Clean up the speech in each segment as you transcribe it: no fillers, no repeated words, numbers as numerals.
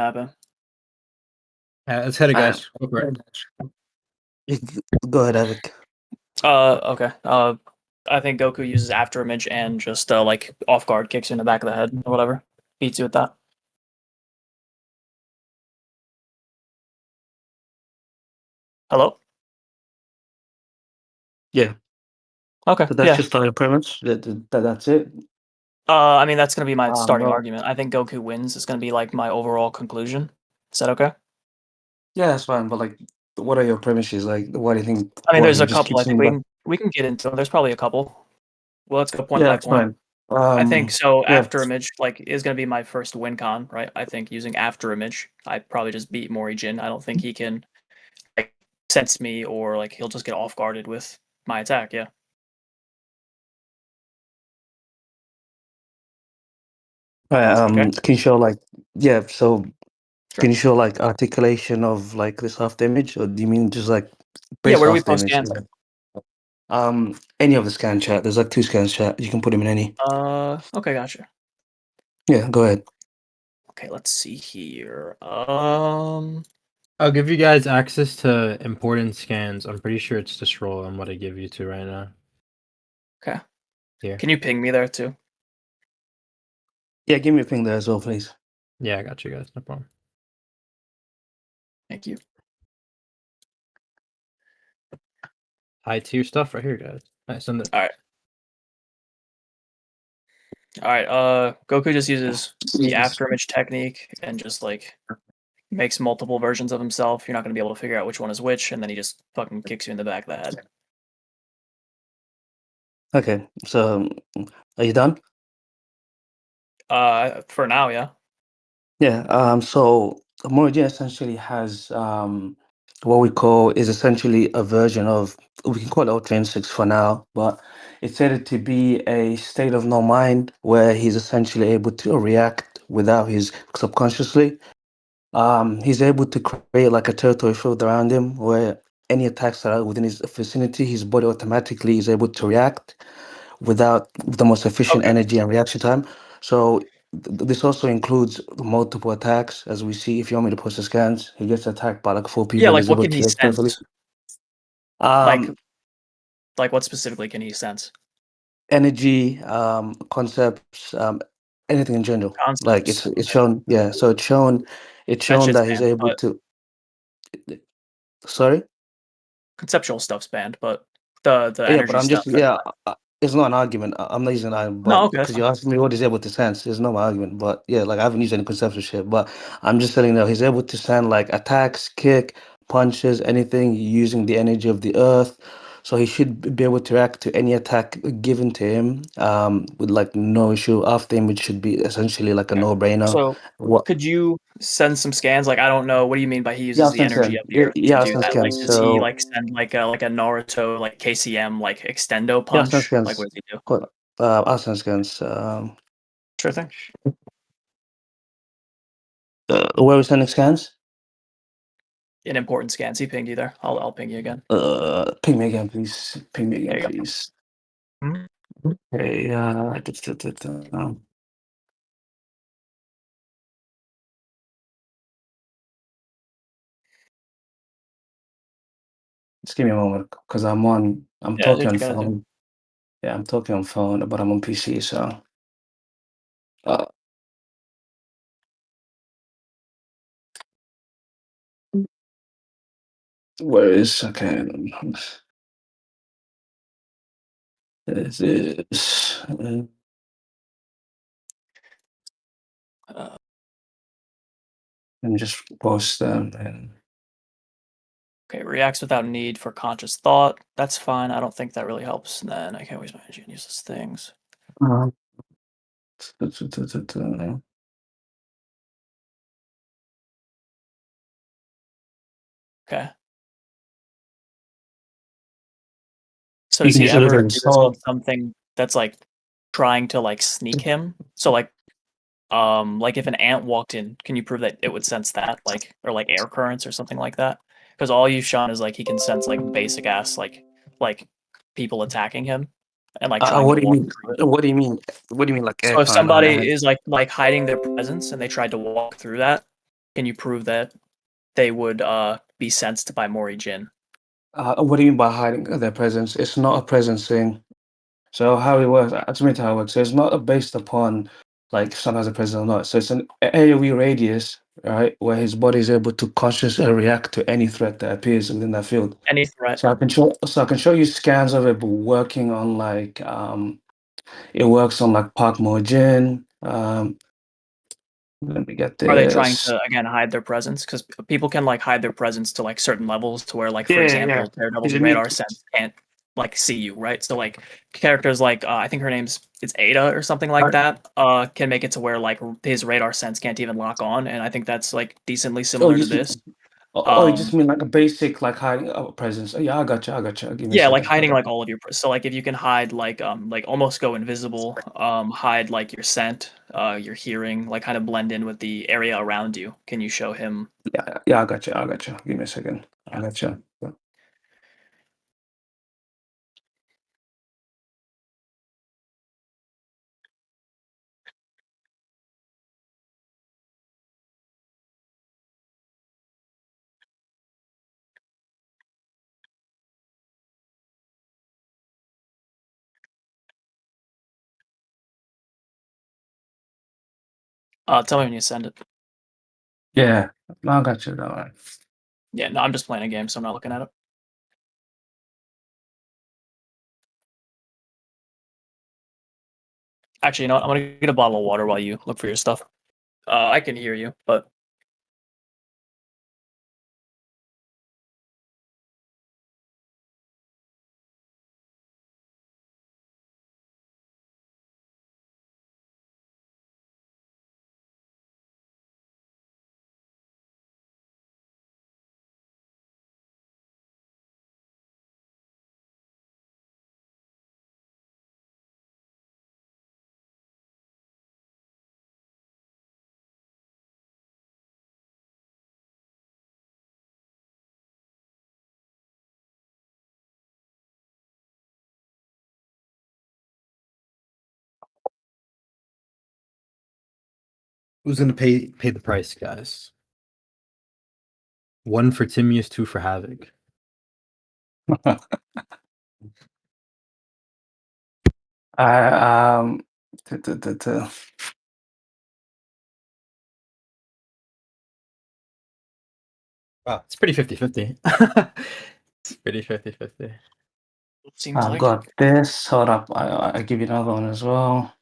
happen. Let's hit it, guys. Go for it. Go ahead, Havk. Okay. I think Goku uses after image and just like off guard kicks you in the back of the head or whatever. Beats you with that. Hello? Yeah. Okay. So that's Yeah. just starting premise. That's it. I mean that's gonna be my starting Well, argument. I think Goku wins is gonna be like my overall conclusion. Is that okay? yeah, that's fine. But like, what are your premises? Like, what do you think? I mean What there's he a just couple. I keeps think saying, we but can we can get into them. There's probably a couple. Well, let's go point yeah, by that's point. fine. I think so. Yeah, After image like is gonna be my first win con, right? I think using after image, I probably just beat Mori Jin. I don't think he can like sense me or like he'll just get off guarded with my attack. Yeah. right. Okay. Can you show like, yeah? So Sure. can you show like articulation of like this after image, or do you mean just like Yeah. base Where do we after post image? scans? Any of the scan chat. There's like 2 scans chat. You can put them in any. Okay, gotcha. Yeah, go ahead. Okay, let's see here. I'll give you guys access to important scans. I'm pretty sure it's the scroll I'm what I give you to right now. Okay. Here. Can you ping me there too? Yeah, give me a ping there as well, please. Yeah, I got you guys. No problem. Thank you. High tier stuff right here, guys. Alright, send it. All right. All right. Goku just uses the after image technique and just like makes multiple versions of himself. You're not gonna be able to figure out which one is which, and then he just fucking kicks you in the back of the head. Okay, so are you done? For now, yeah. Yeah, so Mori essentially has what we call is essentially a version of, we can call it Ultra Instincts for now, but it's said to be a state of no mind where he's essentially able to react without his subconsciously. He's able to create like a territory field around him where any attacks that are within his vicinity, his body automatically is able to react without the most efficient Okay. energy and reaction time. So this also includes multiple attacks, as we see. If you want me to post the scans, he gets attacked by like 4 Yeah, people. like He's what able can to he react perfectly. sense? Like Um, like what specifically can he sense? Energy, concepts, anything in general. Like Concepts. it's Okay. shown, yeah. So it's That shown shit's that he's banned, able but to. conceptual stuff's banned, but the Yeah, but energy I'm stuff, just that's yeah. It's not an argument. I'm not using an argument, no, but okay, that's because fine. you're asking me what he's able to sense, it's not my argument. But yeah, like I haven't used any conceptual shit, but I'm just telling you, he's able to send like attacks, kick, punches, anything using the energy of the earth. So he should be able to react to any attack given to him, with like no issue. After him, it should be essentially like a Okay. no-brainer. So What? could you send some scans? Like I don't know, what do you mean by he Yeah, uses I'll the send energy scans. of the Yeah, earth to yeah, I'll do send that? Like scans. does he So like send like a Naruto like KCM like extendo yeah, I'll send punch? Like scans. what does he do? Cool. I'll send scans. Sure thing. Where are we sending scans? In important scans, he pinged you there. I'll ping you again. Ping me again, please. Ping me again, There you please. go. Mhm. Okay, just give me a moment because I'm Yeah, do talking what on you gotta do. phone. Yeah, I'm talking on phone, but I'm on PC, so uh, where is okay? This is Uh, let me just post them and okay, reacts without need for conscious thought. That's fine. I don't think that really helps. And then I can't waste my energy and use these things. uh, Okay. So you does can he just look ever at do this. this on something that's like trying to like sneak him? So like if an ant walked in, can you prove that it would sense that, like, or like air currents or something like that? Because all you've shown is like he can sense like basic ass like people attacking him and like trying What to do you walk mean? through it. What do you mean? What do you mean like air So if current on the somebody hand? is like hiding their presence and they tried to walk through that, can you prove that they would be sensed by Mori Jin? What do you mean by hiding their presence? It's not a presence thing. So how it works, to me, how it works. So it's not based upon like if someone has a presence or not. So it's an AoE radius, right, where his body is able to consciously react to any threat that appears within that field. Any threat? So I can show you scans of it, but working on like it works on like Park Mojin. Let me get Are they trying this. to again hide their presence? Because people can like hide their presence to like certain levels, to where like for Yeah, yeah. example, Daredevil's He's a new. radar sense can't like see you, right? So like characters like I think her name's it's Ada or something like that. Can make it to where like his radar sense can't even lock on, and I think that's like decently Oh, similar you to just this. you just Um, mean like a basic like hiding a presence. Oh, yeah, I got you. I got you. Give me a yeah, like second. hiding like all of your so like if you can hide like almost go invisible, hide like your scent, your hearing, like kind of blend in with the area around you. Can you show him? Yeah, yeah, I got you. I got you. Give me a second. I Yeah. got you. Yeah. Tell me when you send it. Yeah, no, I got you. Don't worry. Yeah, no, I'm just playing a game, so I'm not looking at it. Actually, you know what? I'm gonna get a bottle of water while you look for your stuff. I can hear you, but Who's gonna pay the price, guys? 1 for Timius, 2 for Havk. I t- t- t- t- Wow, it's pretty 50-50. It's pretty 50-50. it seems I've like got this. Hold up. I give you another one as well.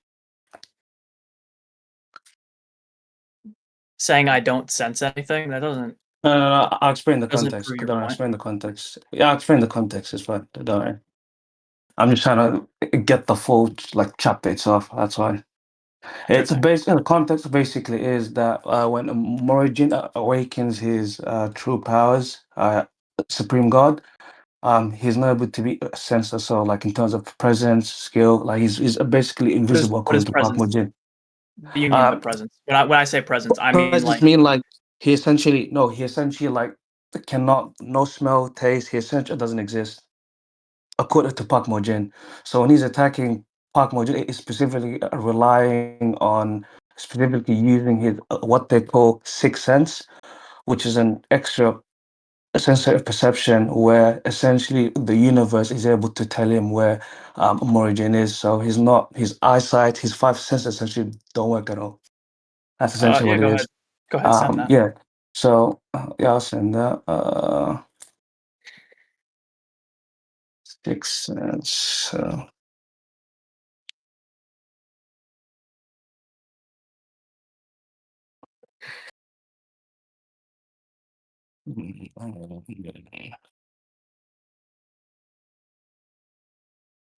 saying I don't sense anything. That No. I'll explain the doesn't context. prove your Don't worry, point. explain the context. Yeah, I'll explain the context. It's fine. Don't worry. I'm just trying to get the full like chapter itself. That's why. Sure It's thing. basically the context basically is that when Morigin awakens his true powers, Supreme God, he's not able to be sensed so like in terms of presence, skill, like he's basically invisible What is according to Park presence? Mojin. What do you mean by Uh, presence? When I say presence, I mean presence like mean like he essentially like cannot no smell, taste, he essentially doesn't exist according to Park Mojin. So when he's attacking Park Mojin, it's specifically relying on specifically using his what they call sixth sense, which is an extra sense of perception where essentially the universe is able to tell him where Morigin is. So he's not his eyesight, his five senses essentially don't work at all. That's essentially yeah, what it is. go ahead, send that. Yeah. So yeah, I'll send that. Sixth sense.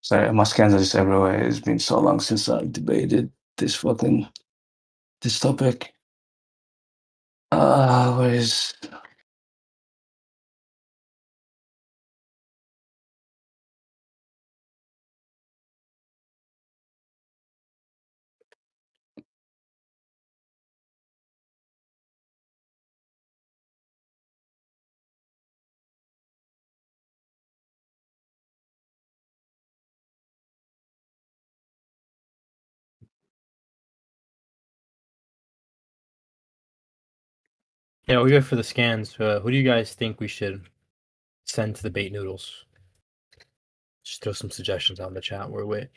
Sorry, my scans are just everywhere. It's been so long since I debated this topic. Where is Yeah, we go for the scans. Who do you guys think we should send to the bait noodles? Just throw some suggestions out in the chat. We're wait.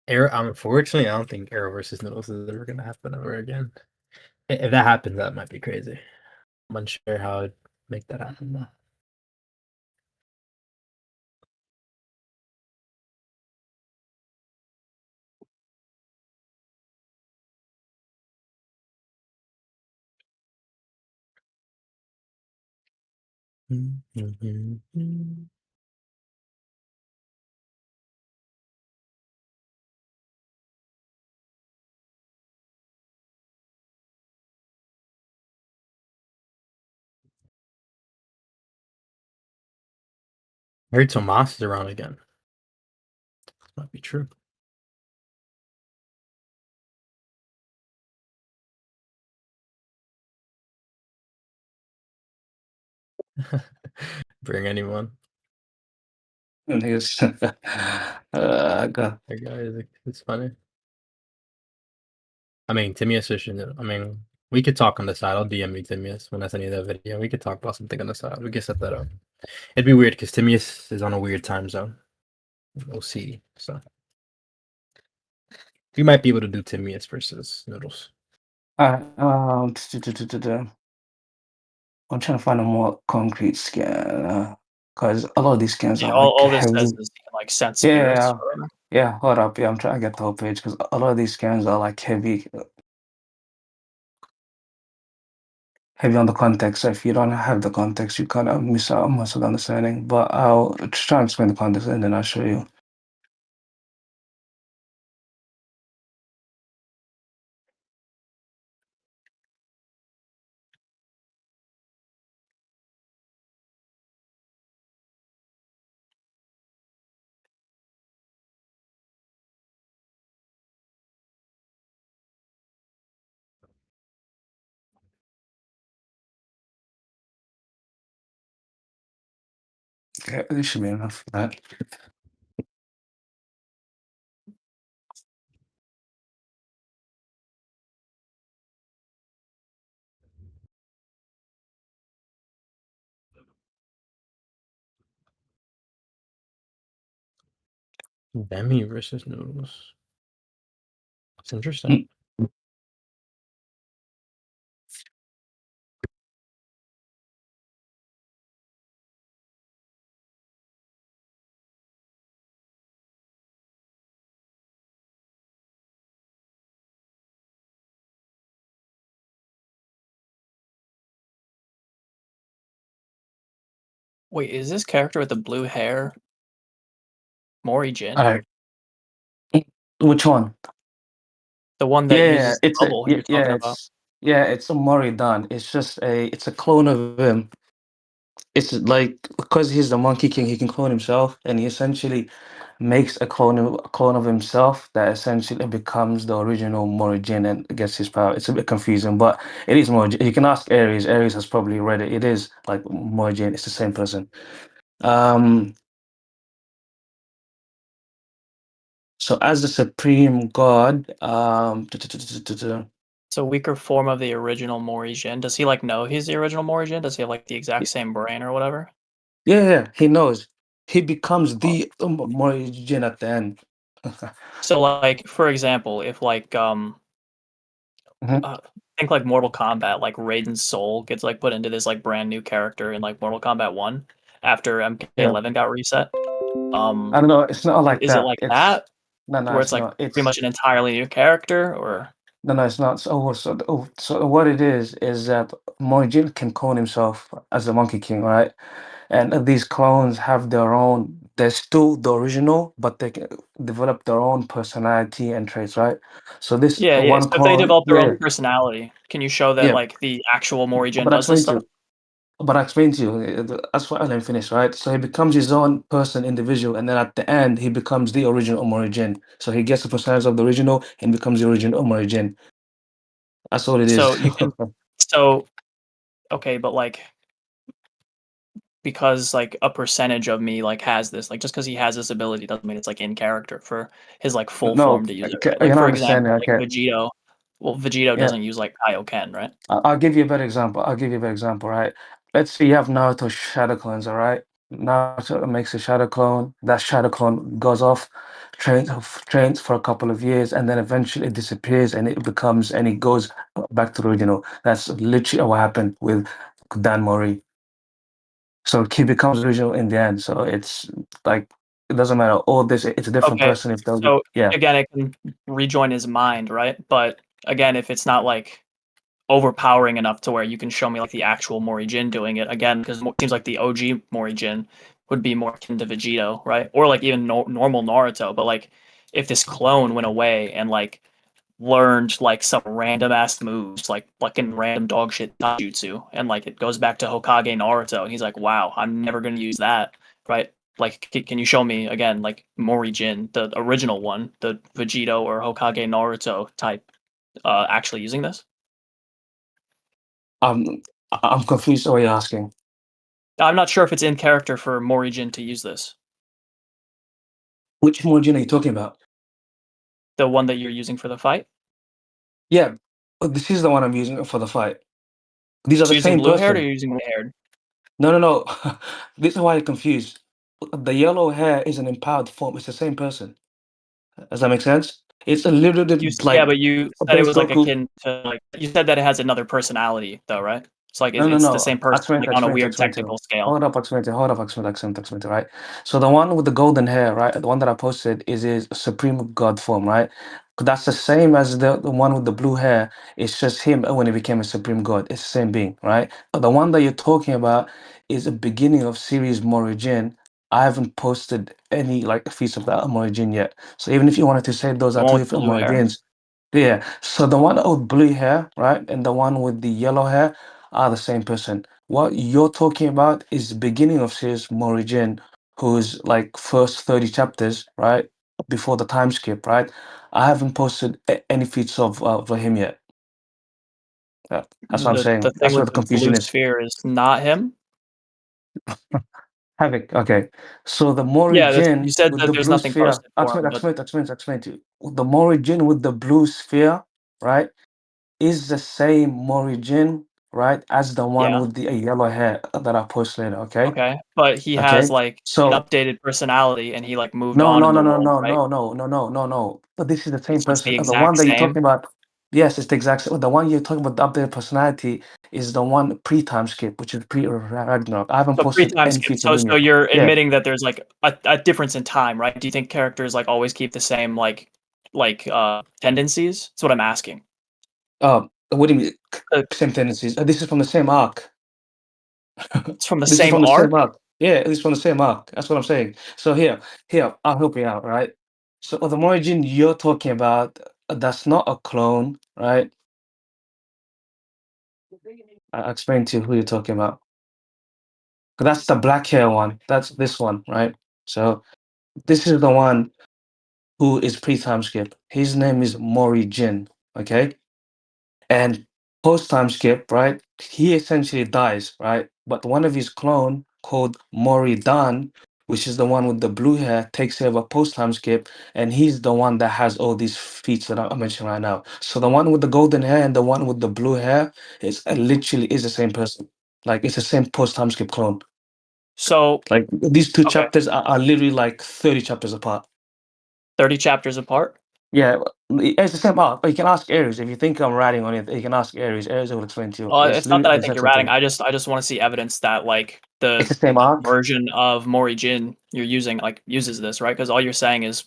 Unfortunately, I don't think Arrow versus Noodles is ever gonna happen ever again. If that happens, that might be crazy. I'm unsure how I'd make that happen though. I heard Tomas is around again. Might be true. Bring anyone. Niggas. God. That guy is it's funny. I mean, Timius I mean, we could talk on the side. I'll DM you Timius when I send you that video. We could talk about something on the side. We could set that up. It'd be weird because Timius is on a weird time zone. OC. So we might be able to do Timius versus Noodles. I'm trying to find a more concrete scan because a lot of these scans Yeah, are like all this heavy. says is like sent spirits. Or whatever. Yeah, hold up. Yeah, I'm trying to get the whole page because a lot of these scans are like heavy on the context. So if you don't have the context, you kind of miss out on most of the understanding. But I'll just try and explain the context and then I'll show you. Okay, this should be enough for that. Demi versus Noodles. It's interesting. Wait, is this character with the blue hair Mori Jin? All right. Which one? The one that Yeah, uses the bubble you're talking about. it's a Mori done. It's a clone of him. It's like because he's the Monkey King, he can clone himself, and he essentially makes a clone of himself that essentially becomes the original Morojin and gets his power. It's a bit confusing, but it is Morojin. You can ask Ares. Ares has probably read it. It is like Morojin. It's the same person. Um, so as the supreme god, It's a weaker form of the original Mori Jin. Does he like know he's the original Mori Jin? Does he have like the exact same brain or whatever? yeah, he knows. He becomes the Morojin at the end. So like for example, if like Mhm. think like Mortal Kombat, like Raiden's soul gets like put into this like brand new character in like Mortal Kombat 1 after Yeah. MK11 got reset. I don't know. It's not like Is it that. like that? No, Where it's it's like not. pretty much an entirely new character or No, it's not. So what it is that Mojin can clone himself as the Monkey King, right? And these clones have their own. They're still the original, but they can develop their own personality and traits, right? So this yeah. So one if they clone, develop their own personality, can you show that yeah. like the actual Mori Jin But I does this explained to stuff? you. But I explained to you. That's why I didn't finish, right? So he becomes his own person, individual, and then at the end he becomes the original Omorigin. So he gets the personality of the original and becomes the original Omorigin. That's all it is. So you can so okay, but like because like a percentage of me like has this, like just because he has this ability doesn't mean it's like in character for his like full No, form to use it, okay, right? you're Like not for understanding. example, like Okay, Vegito. Well, Vegito yeah, doesn't use like Kaioken, right? I'll give you a better example. I'll give you a better example, right? Let's say you have Naruto shadow clones, all right? Naruto makes a shadow clone. That shadow clone goes off, trains for a couple of years, and then eventually it disappears and it goes back to the original. That's literally what happened with Dan Mori. So he becomes original in the end. So it's like it doesn't matter. All this, it's a different Okay, person if they'll so yeah. again, it can rejoin his mind, right? But again, if it's not like overpowering enough to where you can show me like the actual Morijin doing it again, because it seems like the OG Morijin would be more akin to Vegito, right? Or like even normal Naruto. But like if this clone went away and like learned like some random ass moves, like fucking random dog shit jutsu, and like it goes back to Hokage Naruto, and he's like, wow, I'm never gonna use that, right? Like, can you show me again, like Morijin, the original one, the Vegito or Hokage Naruto type, actually using this? I'm confused what you're asking. I'm not sure if it's in character for Morijin to use this. Which Morjin are you talking about? The one that you're using for the fight. Yeah, this is the one I'm using for the fight. These are So the you're using same blue haired or person. you're using white haired? No, no, no. This is why you're confused. The yellow hair is an empowered form. It's the same person. Does that make sense? It's a little bit Yeah, like but you said it base was like Goku. akin to like you said that it has another personality though, right? It's like No, no, it's the no. same person like on a weird Explain to you. technical scale. Hold up, explain to you, right? So the one with the golden hair, right? The one that I posted is his supreme god form, right? That's the same as the one with the blue hair. It's just him when he became a supreme god. It's the same being, right? But the one that you're talking about is the beginning of series Morigin. I haven't posted any like feats of that Morigin yet. So even if you wanted to say those The are one two with different blue hair. Morigins, yeah. So the one with blue hair, right, and the one with the yellow hair are the same person. What you're talking about is the beginning of series Morigin, who's like first 30 chapters, right? Before the time skip, right? I haven't posted any feats of him yet. That's what I'm The saying. thing That's where with the the confusion blue is. sphere is not him. Havik, okay. So the Yeah, you Morigin said with that the there's blue nothing sphere, posted for him, but explain to you. The Morigin with the blue sphere, right, is the same Morigin, right, as the one yeah, with the yellow hair that I posted, okay? okay. But he has Okay. like an So updated personality, and he like moved no, on no, in the no, no, world, no, right? no, no, no, no, no, no. But this is the same So it's person. the The one exact that you're same. talking about, yes, it's the exact same. The one you're talking about, the updated personality, is the one pre-time skip, which is pre-Ragnarok. I haven't So posted pre-time any skip. feature of him So yet. you're Yeah. admitting that there's like a difference in time, right? Do you think characters like always keep the same tendencies? That's what I'm asking. What do you mean? Uh, Same tendencies. This is from the same arc. It's from the This is same from the arc. same arc. Yeah, this is from the same arc. That's what I'm saying. So here, I'll help you out, right? So the origin you're talking about, that's not a clone, right? I'll explain to you who you're talking about. That's the black hair one. That's this one, right? So this is the one who is pre-time skip. His name is Mori Jin, okay? And post time skip, right? He essentially dies, right? But one of his clone called Mori Dan, which is the one with the blue hair, takes over post time skip, and he's the one that has all these feats that I mentioned right now. So the one with the golden hair and the one with the blue hair is literally is the same person. Like it's the same post time skip clone. So Like these two okay, chapters are literally like 30 chapters apart. 30 chapters apart. Yeah, it's the same arc. But you can ask Aries if you think I'm writing on it. You can ask Aries. Aries will explain to you. It's It's not literally that the I think exact you're same ratting. thing. I just want to see evidence that like It's the the same arc. version of Mori Jin you're using like uses this, right? Because all you're saying is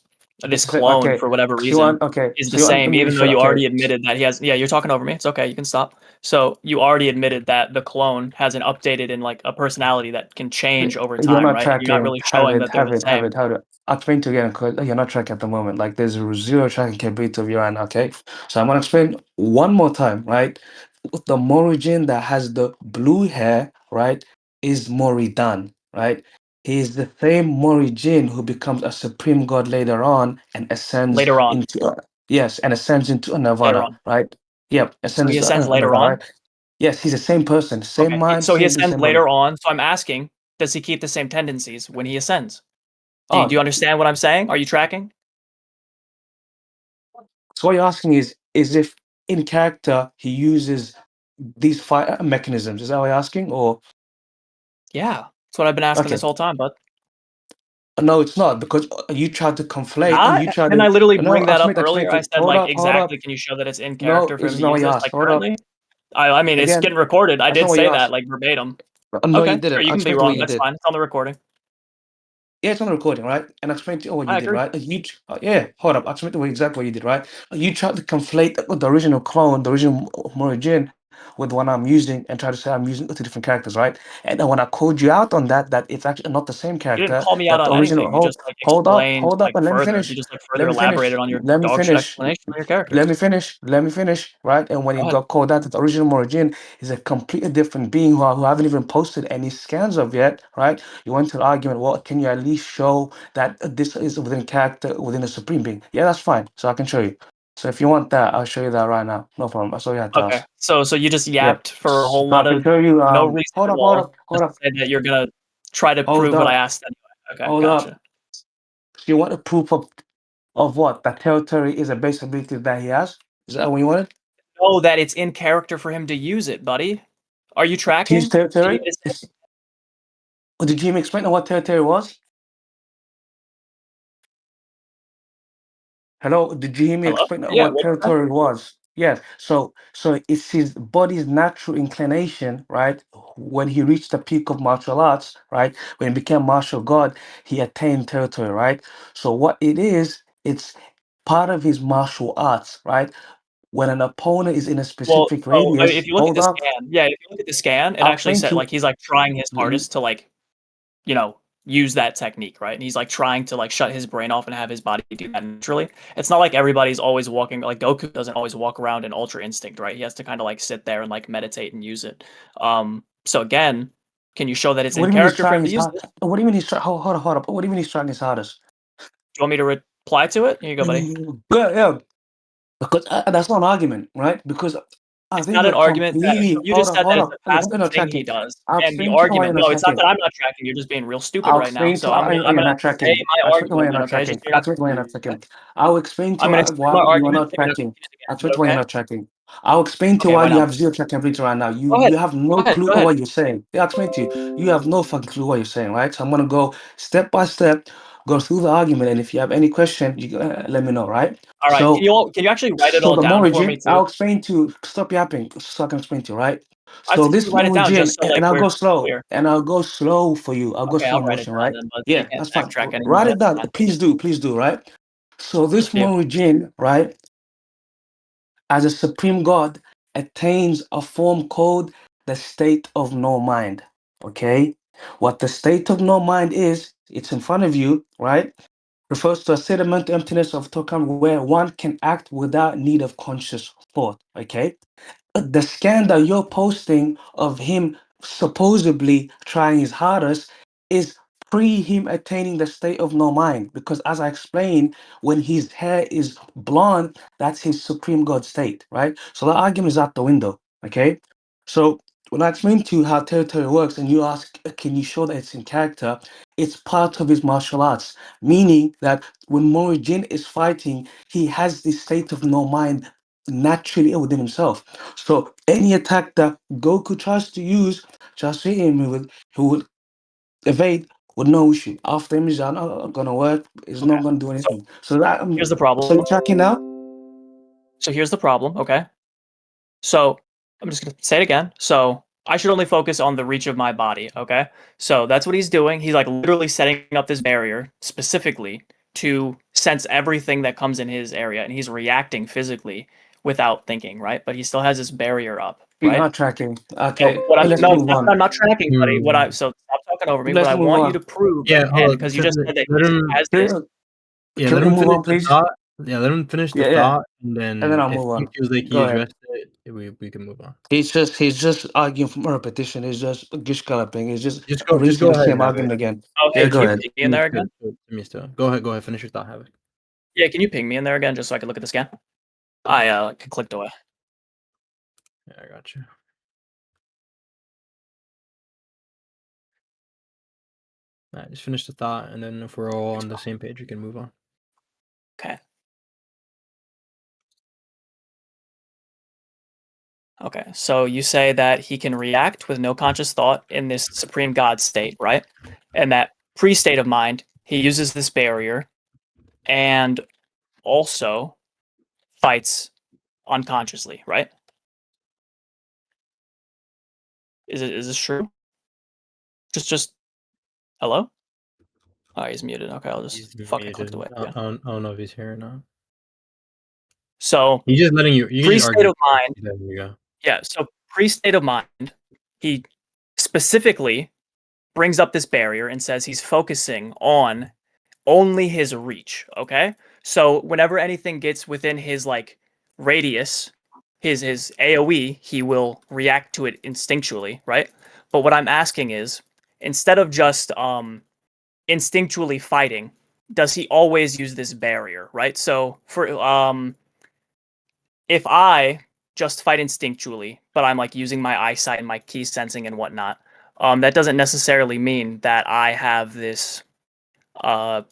It's this the same. clone Okay. for whatever So you reason want okay. is the So you want same, me to even though show you okay. already admitted that he has. Yeah, you're talking over me. It's okay. You can stop. So you already admitted that the clone has an updated and like a personality that can change over You're time, not right? And you're not tracking. really showing that they're the Have same. it. How to I'll explain to you again because you're not tracking at the moment. Like there's a zero tracking capability of your end. Okay. So I'm gonna explain one more time, right? The Morigin that has the blue hair, right, is Moridan, right? He is the same Morigin who becomes a supreme god later on and ascends Later on. into yes, and ascends into a Later Nirvana, on. right? Yep, So he ascends into ascends a later Nirvana, on. right? Yes, he's the same person, same Okay. mind, So he same ascends same body. later on. So I'm asking. does he keep the same tendencies when he ascends? Oh, Do you understand what I'm saying? Are you tracking? so what you're asking is if in character he uses these fire mechanisms. Is that what you're asking? Or Yeah, that's what I've been asking okay. this whole time, bud. No, it's not because you tried to conflate and Not? you tried Didn't to I literally no, bring that up explain earlier? I to said, like, hold up. exactly, can you show that it's in No, character for him it's to not what use you this, asked. like, Hold up. currently? I mean, it's Again, getting recorded. I that's not did what you say that, asked. like, verbatim. No, you Okay, sure, didn't. you I can be explained to what wrong, you that's did. fine, it's on the recording. Yeah, it's on the recording, right? And I explained to you what you I did, agree. right? Yeah, hold up. I explained to you exactly what you did, right? You tried to conflate the original clone, the original Morigin, with the one I'm using and try to say I'm using two different characters, right? And then when I called you out on that, that it's actually not the same You didn't character, call me out that the on original. anything, you just, like, explained, Hold up, like, and let me further. You finish. just, like, Let further me finish. elaborated on your Let me dog shit finish. explanation of your characters. Let me finish, right? And when Go he ahead. got called out, that the original Morigin is a completely different being who I haven't even posted any scans of yet, right? You went to the argument, well, can you at least show that this is within character, within a supreme being? Yeah, that's fine. So I can show you. So if you want that, I'll show you that right now. No problem. That's all you have to Okay, ask. so you just Yeah. yapped for a So whole I lot can of show you. no reason Hold at up, hold all, up, hold just to up, say that you're gonna try to hold prove what I up, asked anyway. Okay, hold up. gotcha. So you want a proof of what? That territory is a base ability that he has? Is that what you wanted? Know that it's in character for him to use it, buddy. Are you His tracking? Do you need territory? me to say Did Jim explain what territory was? Hello, did you hear me hello? explain Yeah, what what'd you say? territory was? Yes. So it's his body's natural inclination, right? When he reached the peak of martial arts, right? When he became martial god, he attained territory, right? So what it is, it's part of his martial arts, right? When an opponent is in a Well, specific so, I mean, if radius, you look at hold the up, scan yeah, if you look at the scan, it I'll actually explain said, to like, he's, like, trying his you. hardest to, like, you know, use that technique, right? And he's, like, trying to, like, shut his brain off and have his body do that naturally. It's not like everybody's always walking like, Goku doesn't always walk around in Ultra Instinct, right? He has to kinda, like, sit there and, like, meditate and use it. So again, can you show that it's What in do you mean he's character for trying him to his use hard? this? What do you mean he's trying? Hold up. What do you mean he's trying his hardest? Do you want me to reply to it? Here you go, buddy. Yeah, yeah. Because that's not an argument, right? Because I It's think not an you're argument that so completely you just said that hold it's up. a Why you're passive not thing he tracking? does, I'll and the explain to you why you're argument not no, it's not tracking. that I'm not tracking, you're just being real stupid I'll right now, explain to so you I'm why gonna you're not say tracking. my I'll explain to you why you're argument, not okay? Just tracking. so you're I'll not explain to you why you're not confused. tracking. I'll explain to I'm you gonna explain why my you are argument, not then you're gonna tracking. confuse I'll again, explain but to you why you're okay? not tracking. I'll explain to you Okay, why why you not? have zero tracking ability right now. Go You ahead. have Go no ahead, clue go of ahead. what you're saying. Yeah, I'll explain to you. You have no fucking clue what you're saying, right? So I'm gonna go step by step, go through the argument, and if you have any question, you let me know, right? Alright, So can you actually write it So all the down for Morigin, me too? I'll explain to stop yapping so I can explain to you, right? I So said you this write it down Morigin, just so, like, and I'll we're go slow, clear. and I'll go slow for you. I'll go Okay, slow I'll write it motion, down right? then, but so you Yeah, can't that's fine. backtrack anymore, Write it that's down. fine. Please do, right? So this Just do. Morigin, right, as a supreme god, attains a form called the state of no mind. Okay? What the state of no mind is, it's in front of you, right? Refers to a state of mental emptiness of Tokam where one can act without need of conscious thought. Okay? The scan that you're posting of him supposedly trying his hardest is pre him attaining the state of no mind. Because as I explained, when his hair is blonde, that's his supreme god state, right? So that argument is out the window. Okay. So when I explain to you how territory works and you ask, can you show that it's in character? It's part of his martial arts, meaning that when Morijin is fighting, he has this state of no mind naturally within himself. So any attack that Goku tries to use, just hit him he will evade with no issue. After him is not gonna work, it's Okay, not gonna do so anything. So that here's the so problem. you're tracking now? So here's the problem, okay? So I'm just gonna say it again. So I should only focus on the reach of my body, okay? So that's what he's doing. He's like literally setting up this barrier specifically to sense everything that comes in his area, and he's reacting physically without thinking, right? But he still has this barrier up, You're right? not tracking. So Okay, what I'm let's no, it's move not that on. I'm not tracking, buddy. What Hmm. I so stop talking over me. What Let's I move want you to on. prove Yeah, again, hold on. because you just said that Let he him. has this. Can, Yeah, can let we him move finish on, the please? thought. Yeah, let him finish the Yeah, yeah. thought, and And then then I'll if move he on. feels like he Go ahead. addressed it, we can move on. He's just arguing from a repetition. He's just gish galloping. He's just Just rinsing go the ahead, same have it. argument again. Oh, Yeah, hey, go can you ahead. ping me in there again? Give me still. Go ahead. Finish your thought, have it. Yeah, can you ping me in there again just so I can look at the scan? I clicked away. Yeah, I got you. Alright, just finish the thought, and then if we're all on the same page, we can move on. Okay. Okay, so you say that he can react with no conscious thought in this supreme God state, right? And that pre-state of mind, he uses this barrier and also fights unconsciously, right? Is this true? Just hello? Oh, he's muted. Okay, I'll just He's fucking click the muted. way I, again. I don't know if he's here or not. So He's just letting you. You can just pre-state argue. of mind, There you go. yeah. So pre-state of mind, he specifically brings up this barrier and says he's focusing on only his reach. Okay, so whenever anything gets within his like radius, his AOE, he will react to it instinctually, right? But what I'm asking is, instead of just instinctually fighting, does he always use this barrier, right? So for if I just fight instinctually, but I'm like using my eyesight and my key sensing and whatnot, that doesn't necessarily mean that I have this uh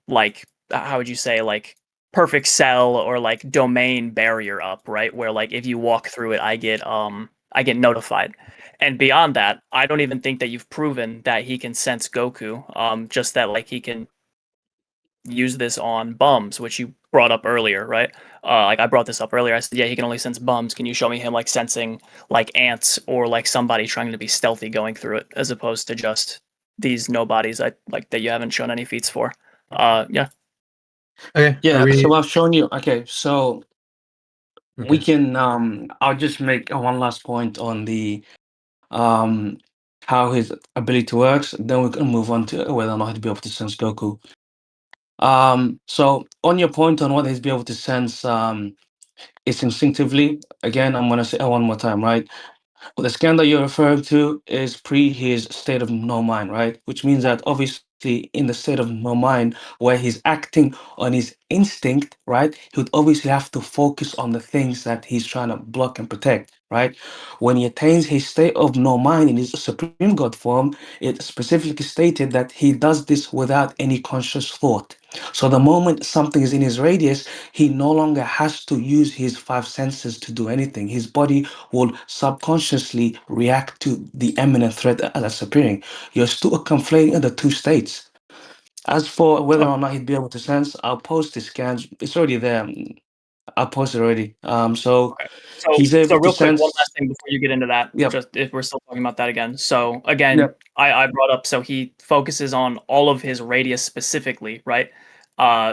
like how would you say, like perfect cell or like domain barrier up, right? Where like if you walk through it, I get notified. And beyond that, I don't even think that you've proven that he can sense Goku. Just that like he can use this on bums, which you brought up earlier, right? Like I brought this up earlier. I said, yeah, he can only sense bums. Can you show me him like sensing like ants or like somebody trying to be stealthy going through it, as opposed to just these nobodies I like that you haven't shown any feats for? Yeah. Okay. Are Yeah, we? so I've shown you. Okay, so we Okay. can I'll just make one last point on the um how his ability works, then we can move on to whether or not he'd be able to sense Goku. So on your point on what he's be able to sense, it's instinctively. Again, I'm gonna say it one more time, right? Well, the scan that you're referring to is pre his state of no mind, right? Which means that obviously in the state of no mind where he's acting on his instinct, right? He would obviously have to focus on the things that he's trying to block and protect, right? When he attains his state of no mind in his supreme God form, it specifically stated that he does this without any conscious thought. So the moment something is in his radius, he no longer has to use his five senses to do anything. His body will subconsciously react to the imminent threat that's appearing. You're still conflating the two states. As for whether Okay. or not he'd be able to sense, I'll post the scans. It's already there. I posted already. So Okay. he's So able to real quick, one sense. last thing before you get into that, Yep. just if we're still talking about that again. So again, Yep. I brought up so he focuses on all of his radius specifically, right?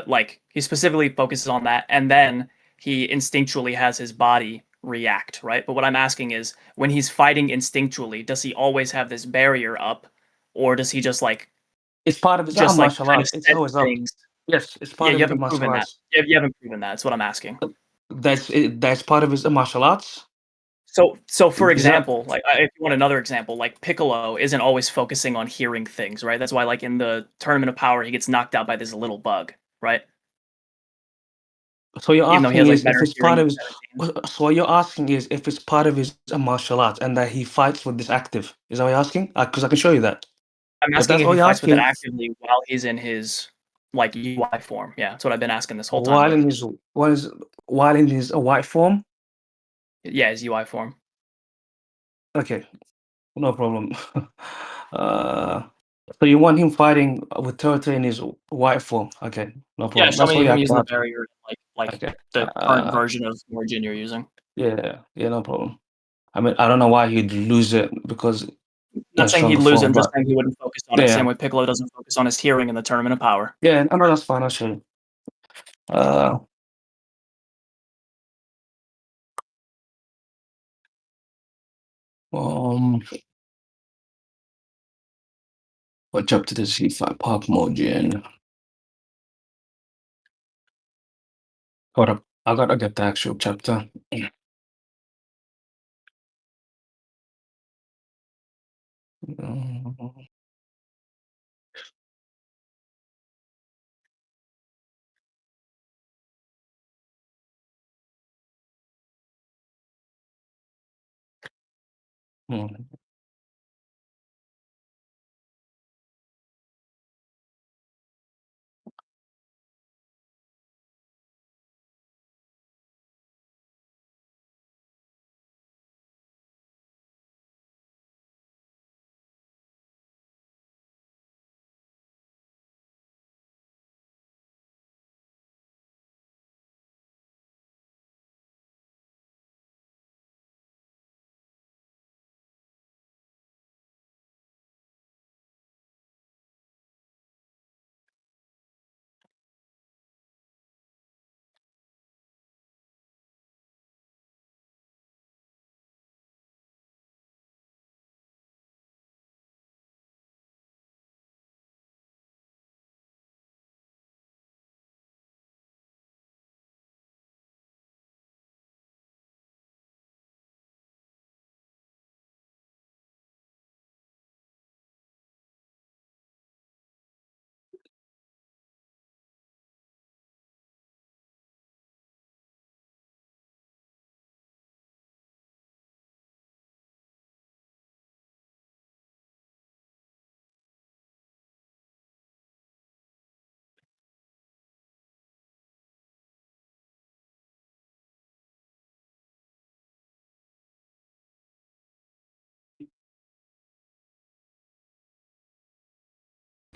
Like he specifically focuses on that, and then he instinctually has his body react, right? But what I'm asking is, when he's fighting instinctually, does he always have this barrier up, or does he It's part of his just like martial kind of art. It's set always up. things? Yes, it's Yeah, part you of his haven't martial proven that. arts. You haven't proven that. That's what I'm asking. That's it. That's part of his martial arts. So for Is that example, like if you want another example, like Piccolo isn't always focusing on hearing things, right? That's why, like in the Tournament of Power, he gets knocked out by this little bug, right? so? You're Even though he asking has like is if better it's hearing part than of his. 17. So what you're asking is if it's part of his martial arts and that he fights with this active. Is that what you're asking? Because I can show you that. I'm If asking that's if all he you're fights with it asking, actively while he's in his like UI form. Yeah, that's what I've been asking this whole time. while But in his while in his white form, yeah, his UI form. okay, no problem. uh, so you want him fighting with Turtle in his white form? Okay, no Yeah, problem. show That's me all you him have to using the ask. barrier, like Okay. the current version of Origin you're using. Yeah, yeah, no problem. I mean, I don't know why he'd lose it because he Not has saying he'd stronger lose it. form, I'm just but saying he wouldn't focus on it. yeah, Same way Piccolo doesn't focus on his hearing in the Tournament of Power. yeah, I know that's fine. I'll show you. Uh, um, what chapter does he fight Park Mojin? Hold up, I gotta get the actual chapter. Hmm.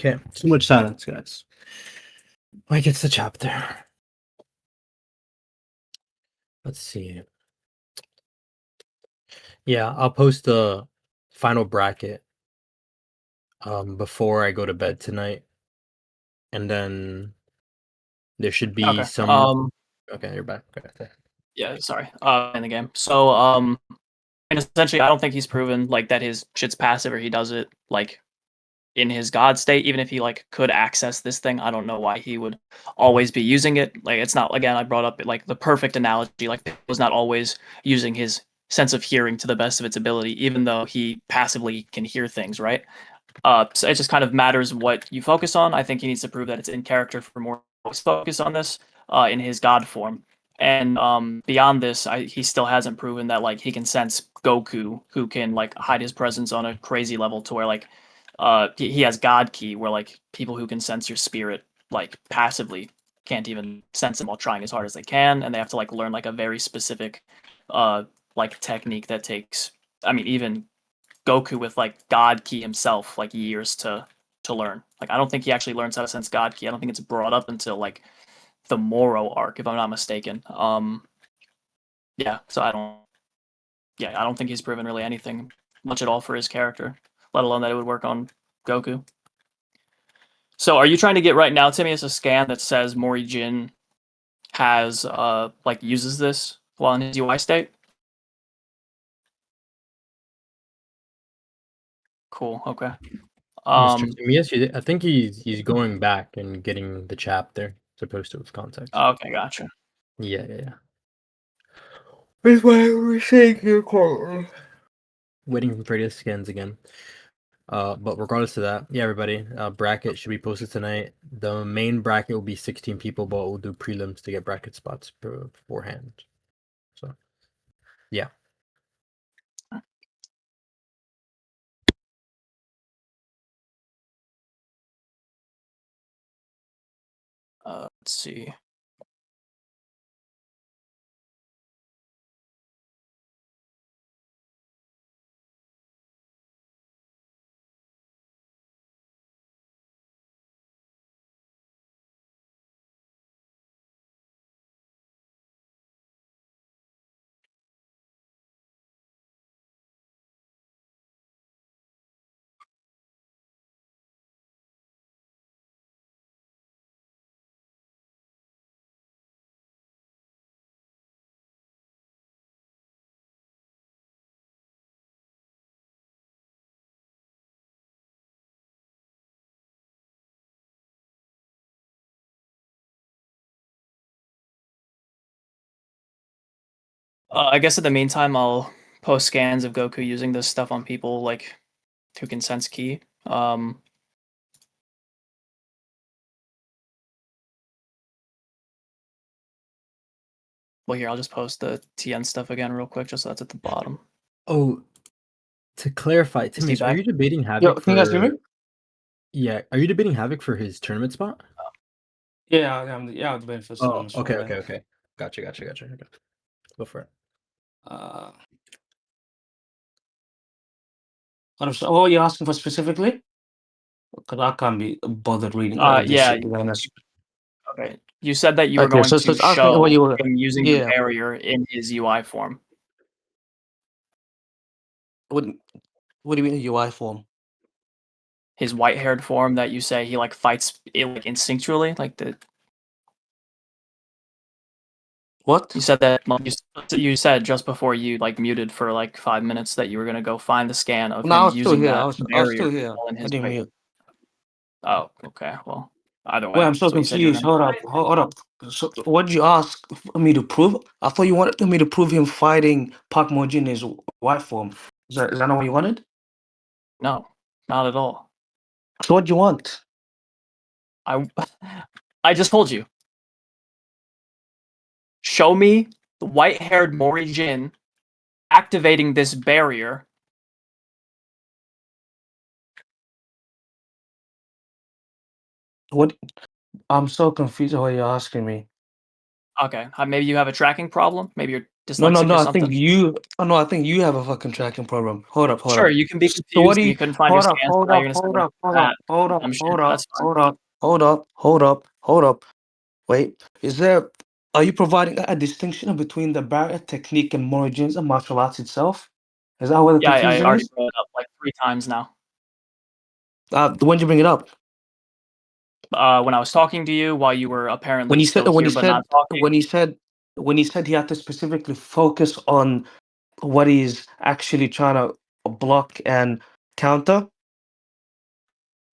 Okay, too much silence, guys. Mike gets the chapter. Let's see. Yeah, I'll post the final bracket before I go to bed tonight, and then there should be Okay. some. Okay, you're back. Okay. Yeah, sorry. In the game. So, and essentially, I don't think he's proven like that his shit's passive or he does it like in his god state. Even if he like could access this thing, I don't know why he would always be using it. Like, it's not, again, I brought up like the perfect analogy. Like, he was not always using his sense of hearing to the best of its ability, even though he passively can hear things, right? So it just kind of matters what you focus on. I think he needs to prove that it's in character for more focus on this in his god form. And beyond this, he still hasn't proven that like he can sense Goku, who can like hide his presence on a crazy level to where like he has God Key, where like people who can sense your spirit like passively can't even sense him while trying as hard as they can, and they have to like learn like a very specific like technique that takes. I mean, even Goku with like God Key himself like years to learn. Like, I don't think he actually learns how to sense God Key. I don't think it's brought up until like the Moro arc, if I'm not mistaken. Yeah, so I don't think he's proven really anything much at all for his character, let alone that it would work on Goku. So are you trying to get right now, Timius, a scan that says Mori Jin has like uses this while in his UI state? Cool, okay. Mr. Timius, I think he's going back and getting the chapter as opposed to its context. Okay, gotcha. Yeah. That's why we're saying here, waiting for the scans again. But regardless of that, yeah, everybody, bracket should be posted tonight. The main bracket will be 16 people, but we'll do prelims to get bracket spots beforehand. So, yeah. Let's see. I guess in the meantime, I'll post scans of Goku using this stuff on people like who can sense ki. Well, here, I'll just post the TN stuff again real quick, just so that's at the bottom. Oh, to clarify, Is he Timius, are back? you debating Yo, Havk can you guys hear me? Yeah, are you debating Havk for his tournament spot? Yeah, I'm the benefits Oh, on okay. right? Gotcha. Go for it. What were you asking for specifically? Because I can't be bothered reading all this Yeah. shit, to be honest. Okay. You said that you were Okay, going so to it's asking what show you were. him using the Yeah. barrier in his UI form. What do you mean UI form? His white-haired form that you say he like fights it like instinctually, like the What? you said that like, you said just before you like muted for like 5 minutes that you were gonna go find the scan of No, I him was still using here. that I was barrier still here. while in I his didn't white. mute. Oh, okay. Well, either Wait, way, I'm so that's what you said you were confused. gonna. Hold up. So, what did you ask me to prove? I thought you wanted me to prove him fighting Park Mojin in his white form. Is that not what you wanted? No, not at all. So, what do you want? I I just told you. Show me the white-haired Mori Jin activating this barrier. What? I'm so confused at what you're asking me. Okay, maybe you have a tracking problem. Maybe you're No, dyslexic or I something? think you. Oh no, I think you have a fucking tracking problem. Hold up, hold Sure, up. you can be So what confused do and you? you couldn't find your Hold up, stance, hold now up, you're gonna hold say up, hold up, that hold up, dumb shit. hold up, That's fine. hold up, hold up, hold up, hold up. Wait, is there? Are you providing a distinction between the barrier technique and Morigen's and martial arts itself? Is that where the Yeah, I confusion already is? brought it up like 3 times now. When did you bring it up? When I was talking to you while you were When apparently he said still when here he but not said talking. when he said when he said he had to specifically focus on what he's actually trying to block and counter.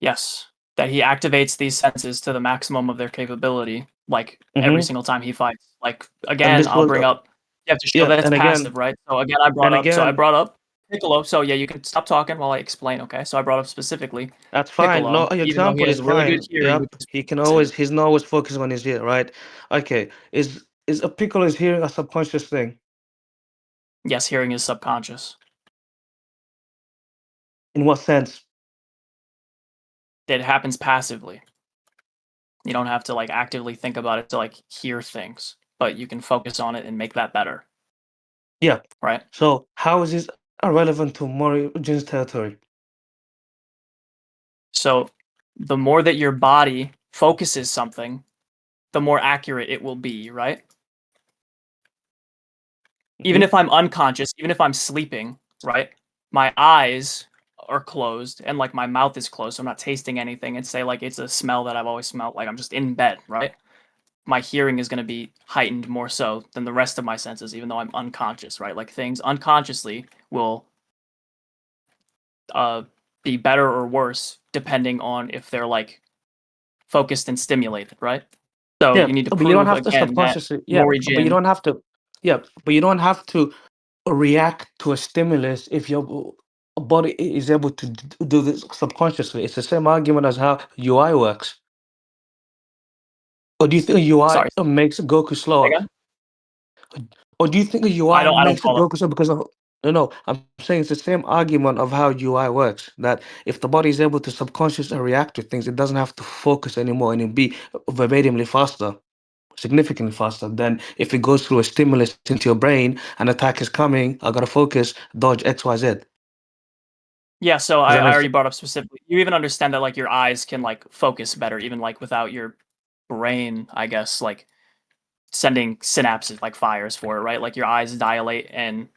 Yes, that he activates these senses to the maximum of their capability, like, every Mm-hmm. single time he fights. Like, And again, this I'll was bring up you have to show yeah, that it's and again, passive, right? So, again, I and again, brought up Piccolo, so, yeah, you can stop talking while I explain, okay? So, I brought up specifically that's fine. No, Piccolo, your even though he example has is really good fine. hearing, Yep. which is He can passive. always he's not always focusing on his ear, right? Okay. Is a Piccolo's hearing a subconscious thing? Yes, hearing is subconscious. In what sense? It happens passively. You don't have to, like, actively think about it to, like, hear things, but you can focus on it and make that better, Yeah. right? So how is this irrelevant to Morigen's territory? So, the more that your body focuses something, the more accurate it will be, right? Even Mm-hmm. if I'm unconscious, even if I'm sleeping, right? My eyes are closed and like my mouth is closed, so I'm not tasting anything, and say like it's a smell that I've always smelled, like I'm just in bed, right? My hearing is going to be heightened more so than the rest of my senses, even though I'm unconscious, right? Like things unconsciously will uh, be better or worse depending on if they're like focused and stimulated, right? So Yeah, you need to but you don't prove have to again that subconsciously. Yeah, Mori but you Jin. don't have to. Yeah, but you don't have to react to a stimulus if your body is able to do this subconsciously. It's the same argument as how UI works. Or do you think a UI Sorry, makes Goku say slower? again. Or do you think a UI I don't makes follow. Goku slower because of? No, no. I'm saying it's the same argument of how UI works. That if the body is able to subconsciously react to things, it doesn't have to focus anymore and it be verbatimly faster, significantly faster than if it goes through a stimulus into your brain. An attack is coming. I gotta focus, dodge X, Y, Z. Does Yeah, so that I make already sense? brought up specifically. You even understand that like your eyes can like focus better, even like without your brain, I guess, like sending synapses like fires for it, right? Like your eyes dilate and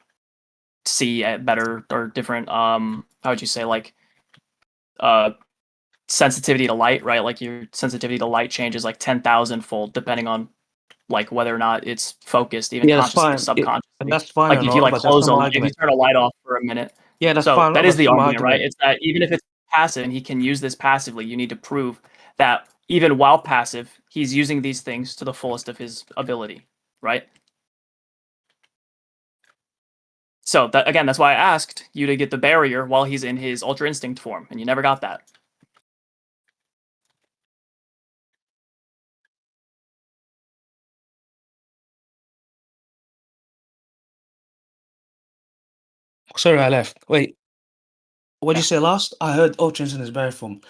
see at better or different how would you say like uh sensitivity to light, right? Like your sensitivity to light changes like 10,000 fold depending on like whether or not it's focused, even Yeah, that's consciously or fine. Yeah, and subconsciously. that's fine Like and if you all, like but that's close not a my light, if you argument. turn a light off for a minute. Yeah, that's So fine, that but is that's the not my argument, right? argument. It's that even if it's passive and he can use this passively, you need to prove that even while passive, he's using these things to the fullest of his ability, right? So that again, that's why I asked you to get the barrier while he's in his Ultra Instinct form, and you never got that. Sorry, I left. Wait, what did you Yeah. say last? I heard Ultra's in his berry form.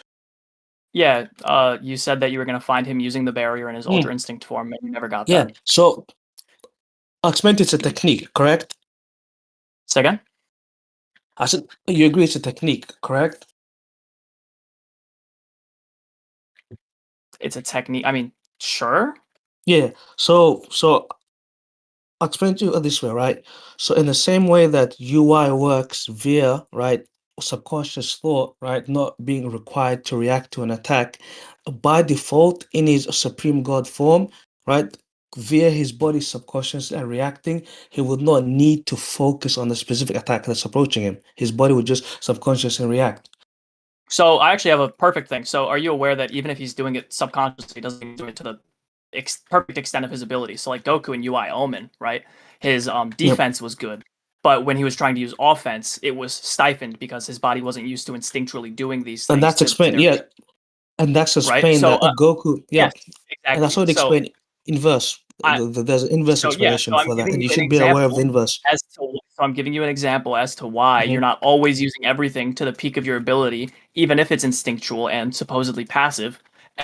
Yeah, you said that you were gonna find him using the barrier in his Hmm. Ultra Instinct form, and you never got Yeah, that. so I explained it's a technique, correct? Say again? I said you agree it's a technique, correct? It's a technique. I mean, sure. Yeah. So I'll explain to you this way, right? So in the same way that UI works via, right, subconscious thought, right, not being required to react to an attack, by default in his supreme god form, right, via his body subconscious and reacting, he would not need to focus on the specific attack that's approaching him. His body would just subconsciously react. So I actually have a perfect thing. So are you aware that even if he's doing it subconsciously, he doesn't do it to the perfect extent of his ability? So like Goku and UI Omen, right? His Yep. defense was good, but when he was trying to use offense, it was stifled because his body wasn't used to instinctually doing these And things that's to explained, their yeah, peak, and that's right? explained So that a Goku, yeah, yes, and that's exactly. what So explained inverse. I There's an inverse so yeah, so explanation I'm for that, giving and you you an should be aware of the example inverse. so I'm giving you an example as to why you're Mhm. not always using everything to the peak of your ability, even if it's instinctual and supposedly passive.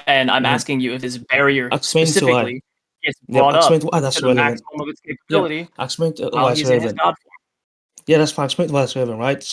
And I'm Mhm. asking you if this barrier Explain to why. specifically gets Yeah, brought up explain why that's to the relevant. maximum of its Yeah, capability explain while why it's he's in his relevant. god form. Yeah, that's fine. Explain why it's relevant, right?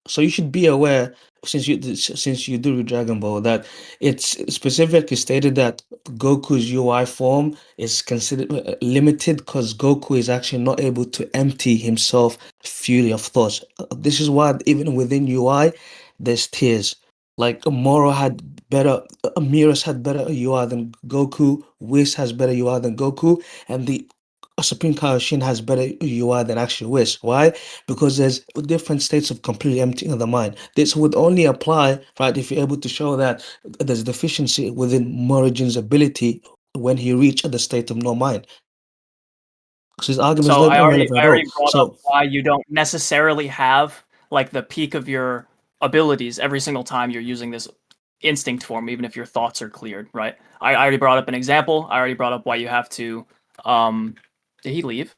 So you should be aware, since you do read Dragon Ball, that it's specifically stated that Goku's UI form is considered limited because Goku is actually not able to empty himself fully of thoughts. This is why even within UI, there's tiers. Like Moro had better, Amiras had better UI than Goku. Whis has better UI than Goku, and the Supreme Kaioshin has better UI than actually Whis. Why? Because there's different states of completely emptying of the mind. This would only apply, right, if you're able to show that there's deficiency within Morrigan's ability when he reached the state of no mind. Because his argument is So not I already irrelevant at all. brought up So why you don't necessarily have like the peak of your abilities every single time you're using this instinct form, even if your thoughts are cleared, right? I already brought up an example. I already brought up why you have to. Did he leave?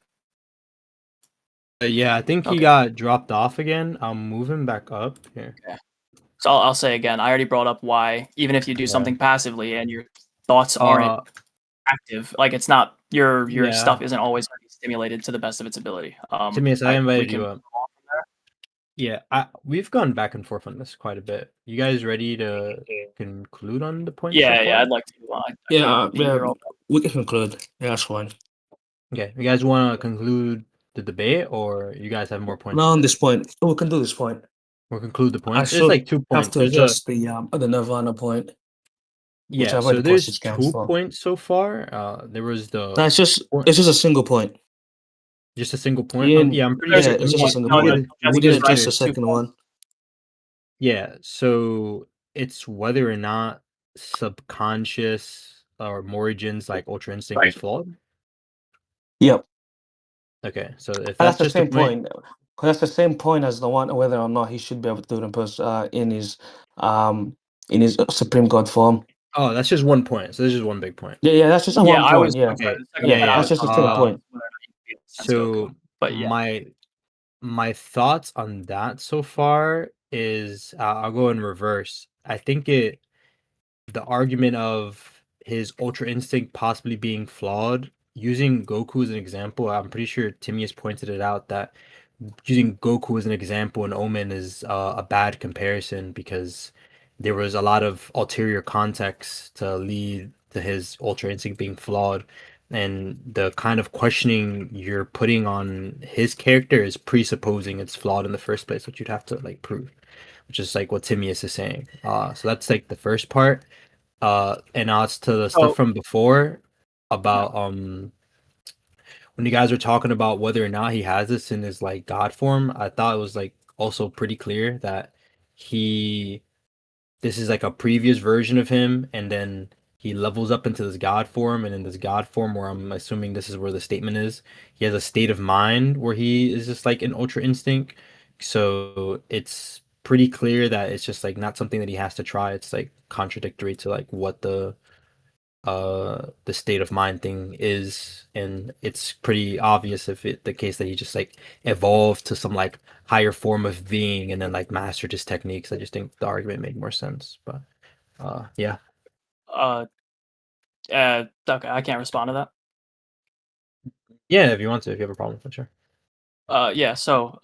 Yeah, I think he Okay. got dropped off again. I'll move him back up here. So I'll say again. I already brought up why even if you do Yeah. something passively and your thoughts aren't active, like it's not your Yeah. stuff isn't always going to be stimulated to the best of its ability. Timius, I we invited can you up. Yeah, we've gone back and forth on this quite a bit. You guys ready to conclude on the points? So Yeah, far? yeah, I'd like to. I yeah, can't be here all we can conclude. Yeah, that's fine. Okay, you guys want to conclude the debate, or you guys have more points? Now on this point, we can do this point. We'll conclude the I points. There's should like 2 have points. to adjust the Nirvana point, which Yeah, I've so already there's posted scans 2 for. points so far. There was No, the it's just a single point. just a single point. Yeah, Yeah, I'm pretty yeah, sure. it's just a single Let me point. get let me We get didn't it adjust the straight. second one. Yeah, so it's whether or not subconscious or Morigen's like ultra instinct is flawed. Yep. Okay, so if And that's that's the just a same point, point. 'Cause that's the same point as the one whether or not he should be able to do it um in his Supreme God form. oh, that's just 1 point. So this is one big point. Yeah, that's just a Yeah, one I point. was Yeah, Okay, the second point I that's was just a talking same about point. whether or not he could sense so Goku. But yeah. my thoughts on that so far is I'll go in reverse. I think the argument of his ultra instinct possibly being flawed, using Goku as an example, I'm pretty sure Timius pointed it out that using Goku as an example in Omen is a bad comparison because there was a lot of ulterior context to lead to his ultra instinct being flawed. And the kind of questioning you're putting on his character is presupposing it's flawed in the first place, which you'd have to like prove, which is like what Timius is saying. So that's like the first part. And as to the stuff So from before about when you guys were talking about whether or not he has this in his like god form, I thought it was like also pretty clear that he this is like a previous version of him, and then he levels up into this god form, and in this god form, where I'm assuming this is where the statement is, he has a state of mind where he is just like an ultra instinct. So it's pretty clear that it's just like not something that he has to try. It's like contradictory to like what the state of mind thing is, and it's pretty obvious if it the case that he just like evolved to some like higher form of being and then like mastered his techniques. I just think the argument made more sense. But yeah. okay, I can't respond to that. Yeah, if you want to, if you have a problem, for sure. Yeah, so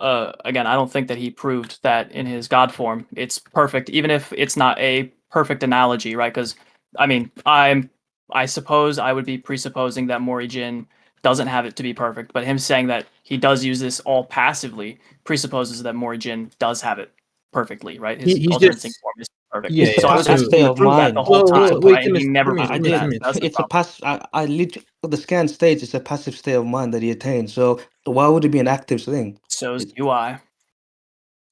again, I don't think that he proved that in his god form it's perfect, even if it's not a perfect analogy, right? Because I mean, I suppose I would be presupposing that Morijin doesn't have it to be perfect, but him saying that he does use this all passively presupposes that Morijin does have it perfectly, right? His He's ultra instinct just form is perfect. yeah, It's a So I yeah. was passive So asking state him to of prove that the mind. whole whoa, time, wait, right? And he Timius, never Timius, proved Timius, that. Timius. That's the It's a problem. pass. The scan states it's a passive state of mind that he attains. So why would it be an active thing? So's It, UI.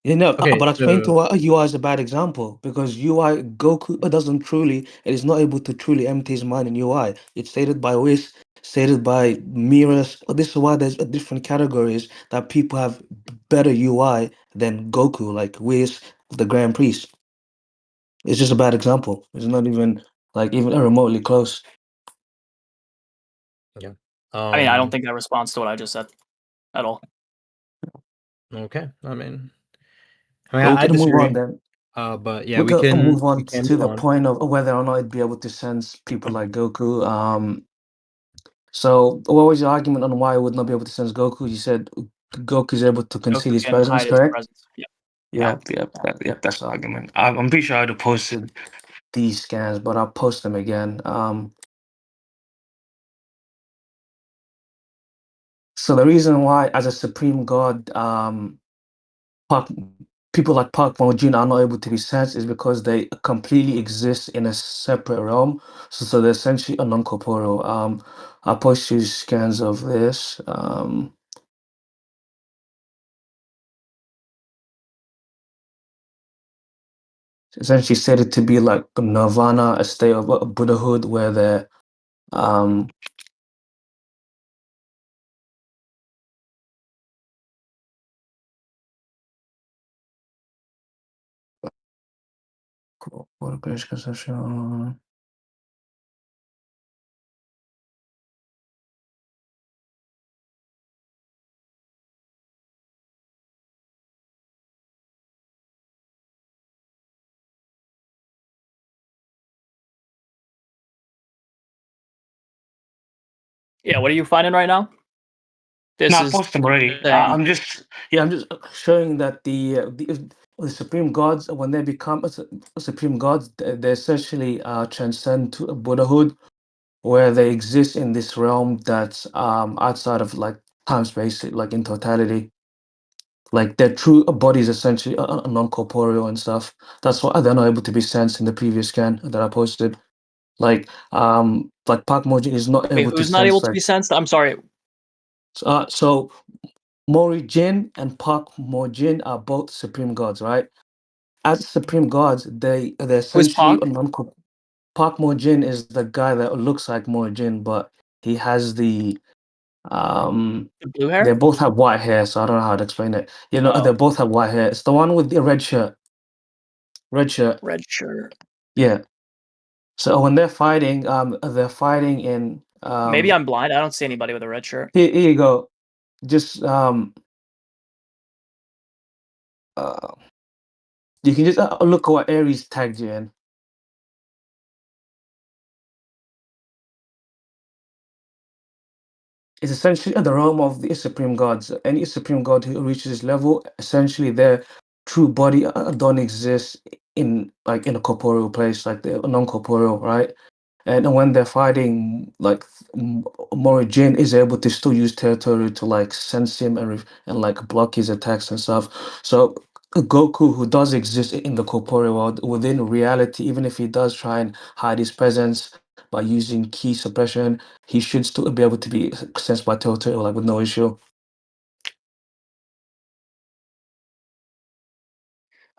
you know, Okay, but explain to so why UI is a bad example because UI Goku doesn't truly, it is not able to truly empty his mind in UI. It's stated by Whis, stated by Miras. This is why there's different categories that people have better UI than Goku, like Whis, the Grand Priest. It's just a bad example. It's not even like even remotely close. yeah. I mean, I don't think that responds to what I just said at all. Okay. But we I can move on disagree. then. But yeah, We can move we on can to move the on. point of whether or not it'd be able to sense people like Goku. So, what was your argument on why I would not be able to sense Goku? You said Goku is able to conceal Goku his can presence, hide his correct? presence. Yeah. Yeah, that's the argument. I'm pretty sure I'd have posted these scans, but I'll post them again. So the reason why, as a supreme god, Park, people like Park Mojin are not able to be sensed is because they completely exist in a separate realm. So they're essentially a non-corporeal. I'll post you scans of this. Essentially said it to be like nirvana, a state of Buddhahood where they're what a great conception. Yeah, what are you finding right now? This No, I is posted them already. saying I'm just showing that the supreme gods, when they become supreme gods, they essentially transcend to Buddhahood, where they exist in this realm that's outside of like time space, like in totality. Like their true body is essentially non-corporeal and stuff. That's why they're not able to be sensed in the previous scan that I posted. Like Park Moji is not wait, able to who's not able sense to like be sensed? I'm sorry. so Mori Jin and Park Mojin are both supreme gods, right? As supreme gods, they're Who's essentially Pak? Park Mojin is the guy that looks like Mojin, but he has um The blue they hair? both have white hair, so I don't know how to explain it. You know, they Oh, both have white hair. It's the one with the red shirt. Red shirt. red shirt. Yeah. So when they're fighting in Maybe I'm blind. I don't see anybody with a red shirt. here you go. Just uh you can just look at what Aries tagged you in. It's essentially the realm of the supreme gods. Any supreme god who reaches this level, essentially their true body don't exist in like in a corporeal place, like they're non-corporeal, right? And when they're fighting, like Morihjin is able to still use territory to like sense him and like block his attacks and stuff. So Goku, who does exist in the corporeal world, within reality, even if he does try and hide his presence by using key suppression, he should still be able to be sensed by territory like with no issue.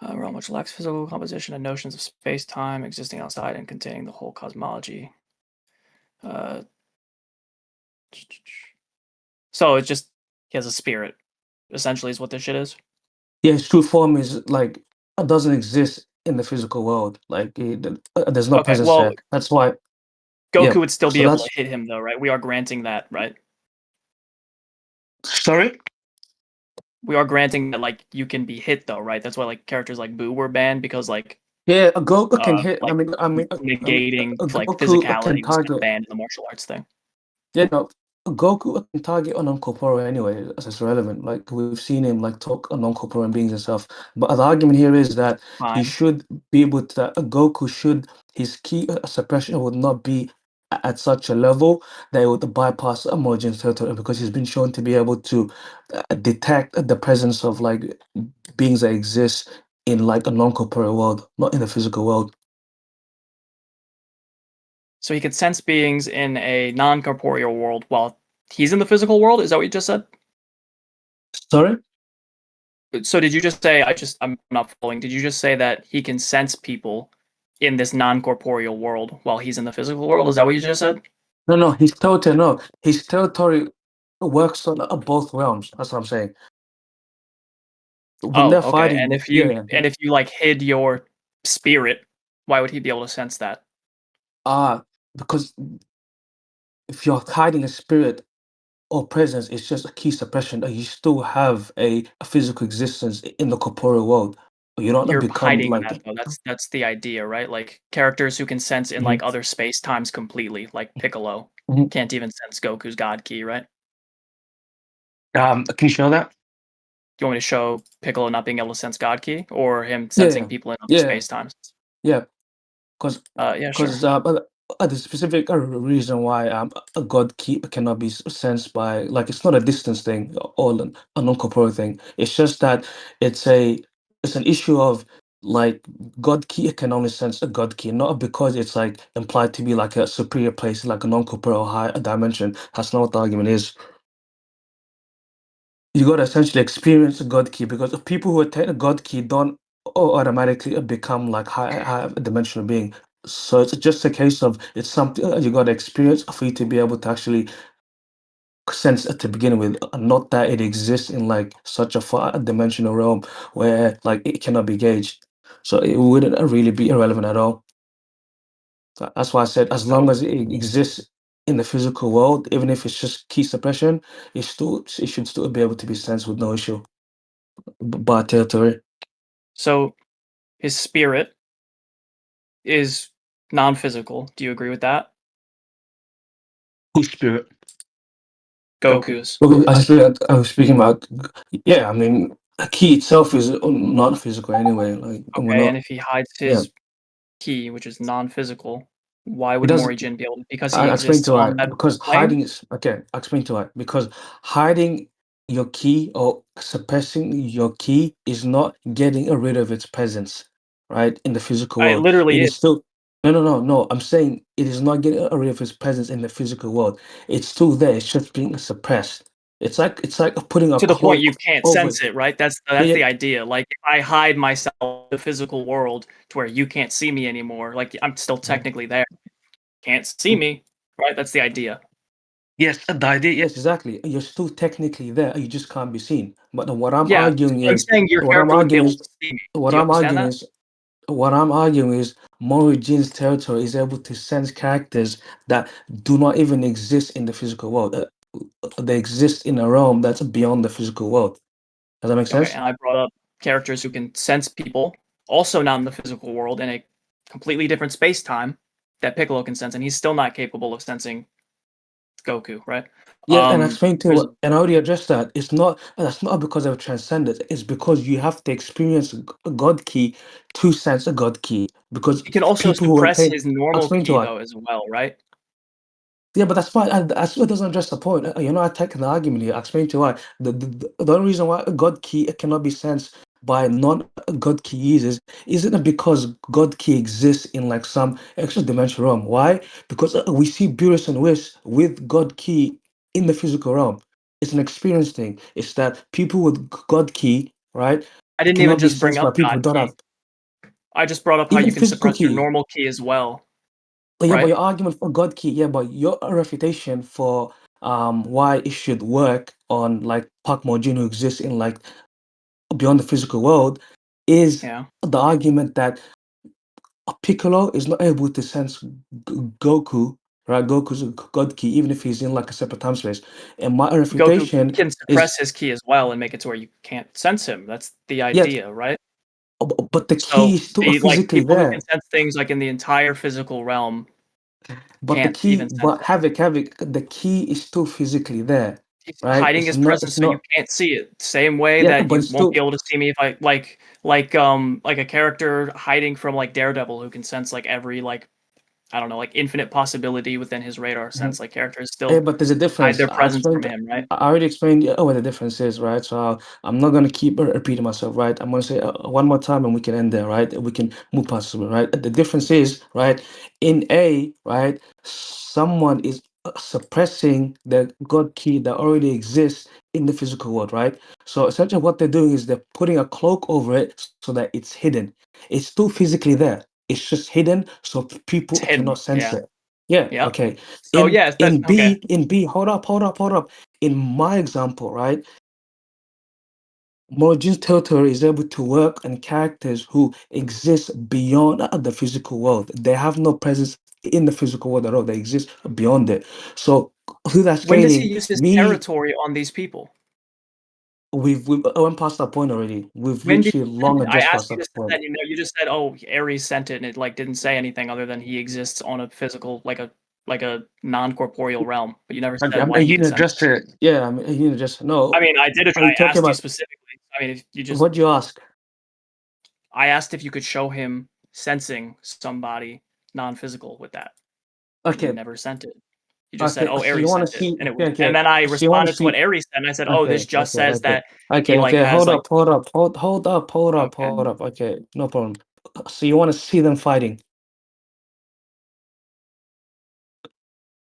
Realm which lacks physical composition and notions of space-time existing outside and containing the whole cosmology. Uh, so it's just he has a spirit. Essentially, is what this shit is. Yeah, his true form is like doesn't exist in the physical world. Like there's no Okay, presence well, there. That's why. Yeah. Goku would still be So able to that's hit him, though, right? We are granting that, right? sorry. We are granting that, like, you can be hit, though, right? That's why, like, characters like Boo were banned because, Yeah, a Goku can hit. like, negating A like Goku can physicality was kind of target. banned in the martial arts thing. Yeah, no, Goku can target a non-corporeal anyway. That's relevant. Like we've seen him like talk on non-corporeal beings and stuff. But the argument here is that he Fine. should be able to. Goku should his key suppression would not be at such a level that it would bypass emergence territory because he's been shown to be able to detect the presence of like beings that exist in like a non-corporeal world, not in the physical world. So he could sense beings in a non-corporeal world while he's in the physical world. Is that what you just said? Sorry? So did you just say? I'm not following. Did you just say that he can sense people in this non-corporeal world while he's in the physical world? Is that what you just said? No, no, his territory, no. His territory works on both realms. That's what I'm saying. When Oh, they're okay. fighting, yeah. And if you like hid your spirit, why would he be able to sense that? Because if you're hiding a spirit or presence, it's just a key suppression that you still have a physical existence in the corporeal world. You don't You're become hiding like that though. That's the idea, right? Like characters who can sense in Mhm. like other space times completely, like Piccolo. Mhm. can't even sense Goku's God Ki, right? Can you show that? Do you want me to show Piccolo not being able to sense God Ki, or him Yeah, sensing people in other yeah, space times? yeah. Because Yeah, sure. the specific reason why a god key cannot be sensed by, like, it's not a distance thing or a non-corporeal thing. It's just that it's a it's an issue of, like, god key can only sense a god key, not because it's like implied to be like a superior place, like a non-corporeal high dimension. That's not what the argument is. You got to essentially experience a god key, because the people who attain a god key don't automatically become like high dimensional being. So it's just a case of, it's something you got to experience for you to be able to actually sense it to begin with, not that it exists in like such a far dimensional realm where like it cannot be gauged. So it wouldn't really be irrelevant at all. That's why I said, as long So, as it exists in the physical world, even if it's just key suppression, it should still be able to be sensed with no issue. By territory. so his spirit is non-physical. Do you agree with that? Whose spirit? Goku's. Well, I was speaking about, yeah, I mean, a key itself is not physical anyway. Like, we're Okay, and not, if he hides yeah. his ki, which is non-physical, why It would doesn't, Morijin be able to? Because he I explained exists to why. on that Because plane? hiding is, okay, I explained to why. Because hiding your key or suppressing your key is not getting rid of its presence, right, in the physical It world. literally It is. is still, no. I'm saying it is not getting rid of its presence in the physical world. It's still there. It's just being suppressed. It's like putting a To the point you cloak can't over sense it. it, right? That's Yeah, the idea. Like, if I hide myself in the physical world to where you can't see me anymore, like, I'm still yeah. technically there. Can't see me, right? That's the idea. Yes, the idea, yes, exactly. You're still technically there, you just can't be seen. But then what I'm Yeah, arguing I'm is, saying your what I'm character wouldn't be arguing able is, to see me. what Do you I'm understand arguing that? is, what I'm arguing is, Mori Jin's territory is able to sense characters that do not even exist in the physical world. They exist in a realm that's beyond the physical world. Does that make Okay, sense? and I brought up characters who can sense people, also not in the physical world, in a completely different space-time that Piccolo can sense, and he's still not capable of sensing Goku, right? Yeah, and I explained to There's you, and I already addressed that. That's not because of transcendence. It's because you have to experience a God key to sense a God key. Because he can also people who suppress attain, his I'll normal explain to ki why. though as well, right? Yeah, but that's fine. And that still doesn't address the point. You're not attacking the argument here. I explained to you why. The only reason why a God key cannot be sensed by non-God key users isn't because God key exists in like some extra dimensional realm. Why? Because we see Beerus and Whis with God key in the physical realm. It's an experience thing. It's that people with God key, right, I didn't even cannot be just bring sensed by up people God who don't ki. have I just brought up how even you can physical suppress your key. normal ki as well, Yeah, but right? your argument for God key, yeah, but your refutation for why it should work on like Park Mojin who exists in like beyond the physical world is Yeah. the argument that a Piccolo is not able to sense Goku, right? Goku's God key, even if he's in like a separate time space. And my Goku refutation can is, suppress his ki as well and make it to where you can't sense him. That's the yes, idea, right? but the key So is still the like physically people who can there. sense things like in the entire physical realm But the can't even key, sense but them. Havik, the key is still physically there, He's right? hiding It's his not, presence it's so you not, can't see it. Same way yeah, that but you it's won't be still, able to see me if I like a character hiding from like Daredevil who can sense like every like I don't know like infinite possibility within his radar sense. Like characters yeah, still but there's a hide difference. their presence from him, right? I already explained what the difference is, right? So I'm not gonna keep repeating myself, right? I'm gonna say one more time, and we can end there, right? We can move past it, right? The difference is, right? In A, right, someone is suppressing the God key that already exists in the physical world, right? So essentially, what they're doing is they're putting a cloak over it so that it's hidden. It's still physically there. It's just hidden, so people It's hidden. cannot sense Yeah. it. Yeah, Yep. okay. So yeah, that okay. In B, hold up. In my example, right, Mojin's territory is able to work on characters who exist beyond the physical world. They have no presence in the physical world at all. They exist beyond it. So through that When does he scaling, use his me, territory on these people? we've went past that point already. We've When did literally you send long it? I addressed asked past you to that send point. that, you just said, "Oh, Ares sent it," and it like didn't say anything other than he exists on a physical like a like a non-corporeal realm, but you never Okay, said why you you can didn't sense. address it. Yeah, I mean, you didn't address it. No. I mean, I did. Are you I talking asked you about specifically. I mean, if you just, what you ask? I asked if you could show him sensing somebody non-physical with that. And you Okay, never sent it. You just said, okay. "Oh, So you Aries want to sent it," see? and it was. Okay, And okay. then I So you want to responded to what see? Aries said, and I said, "Oh, this Okay, just okay, says okay, that he okay, like okay. has Hold like up, hold up, hold up, hold up, okay, hold up. Okay, no problem. So you want to see them fighting?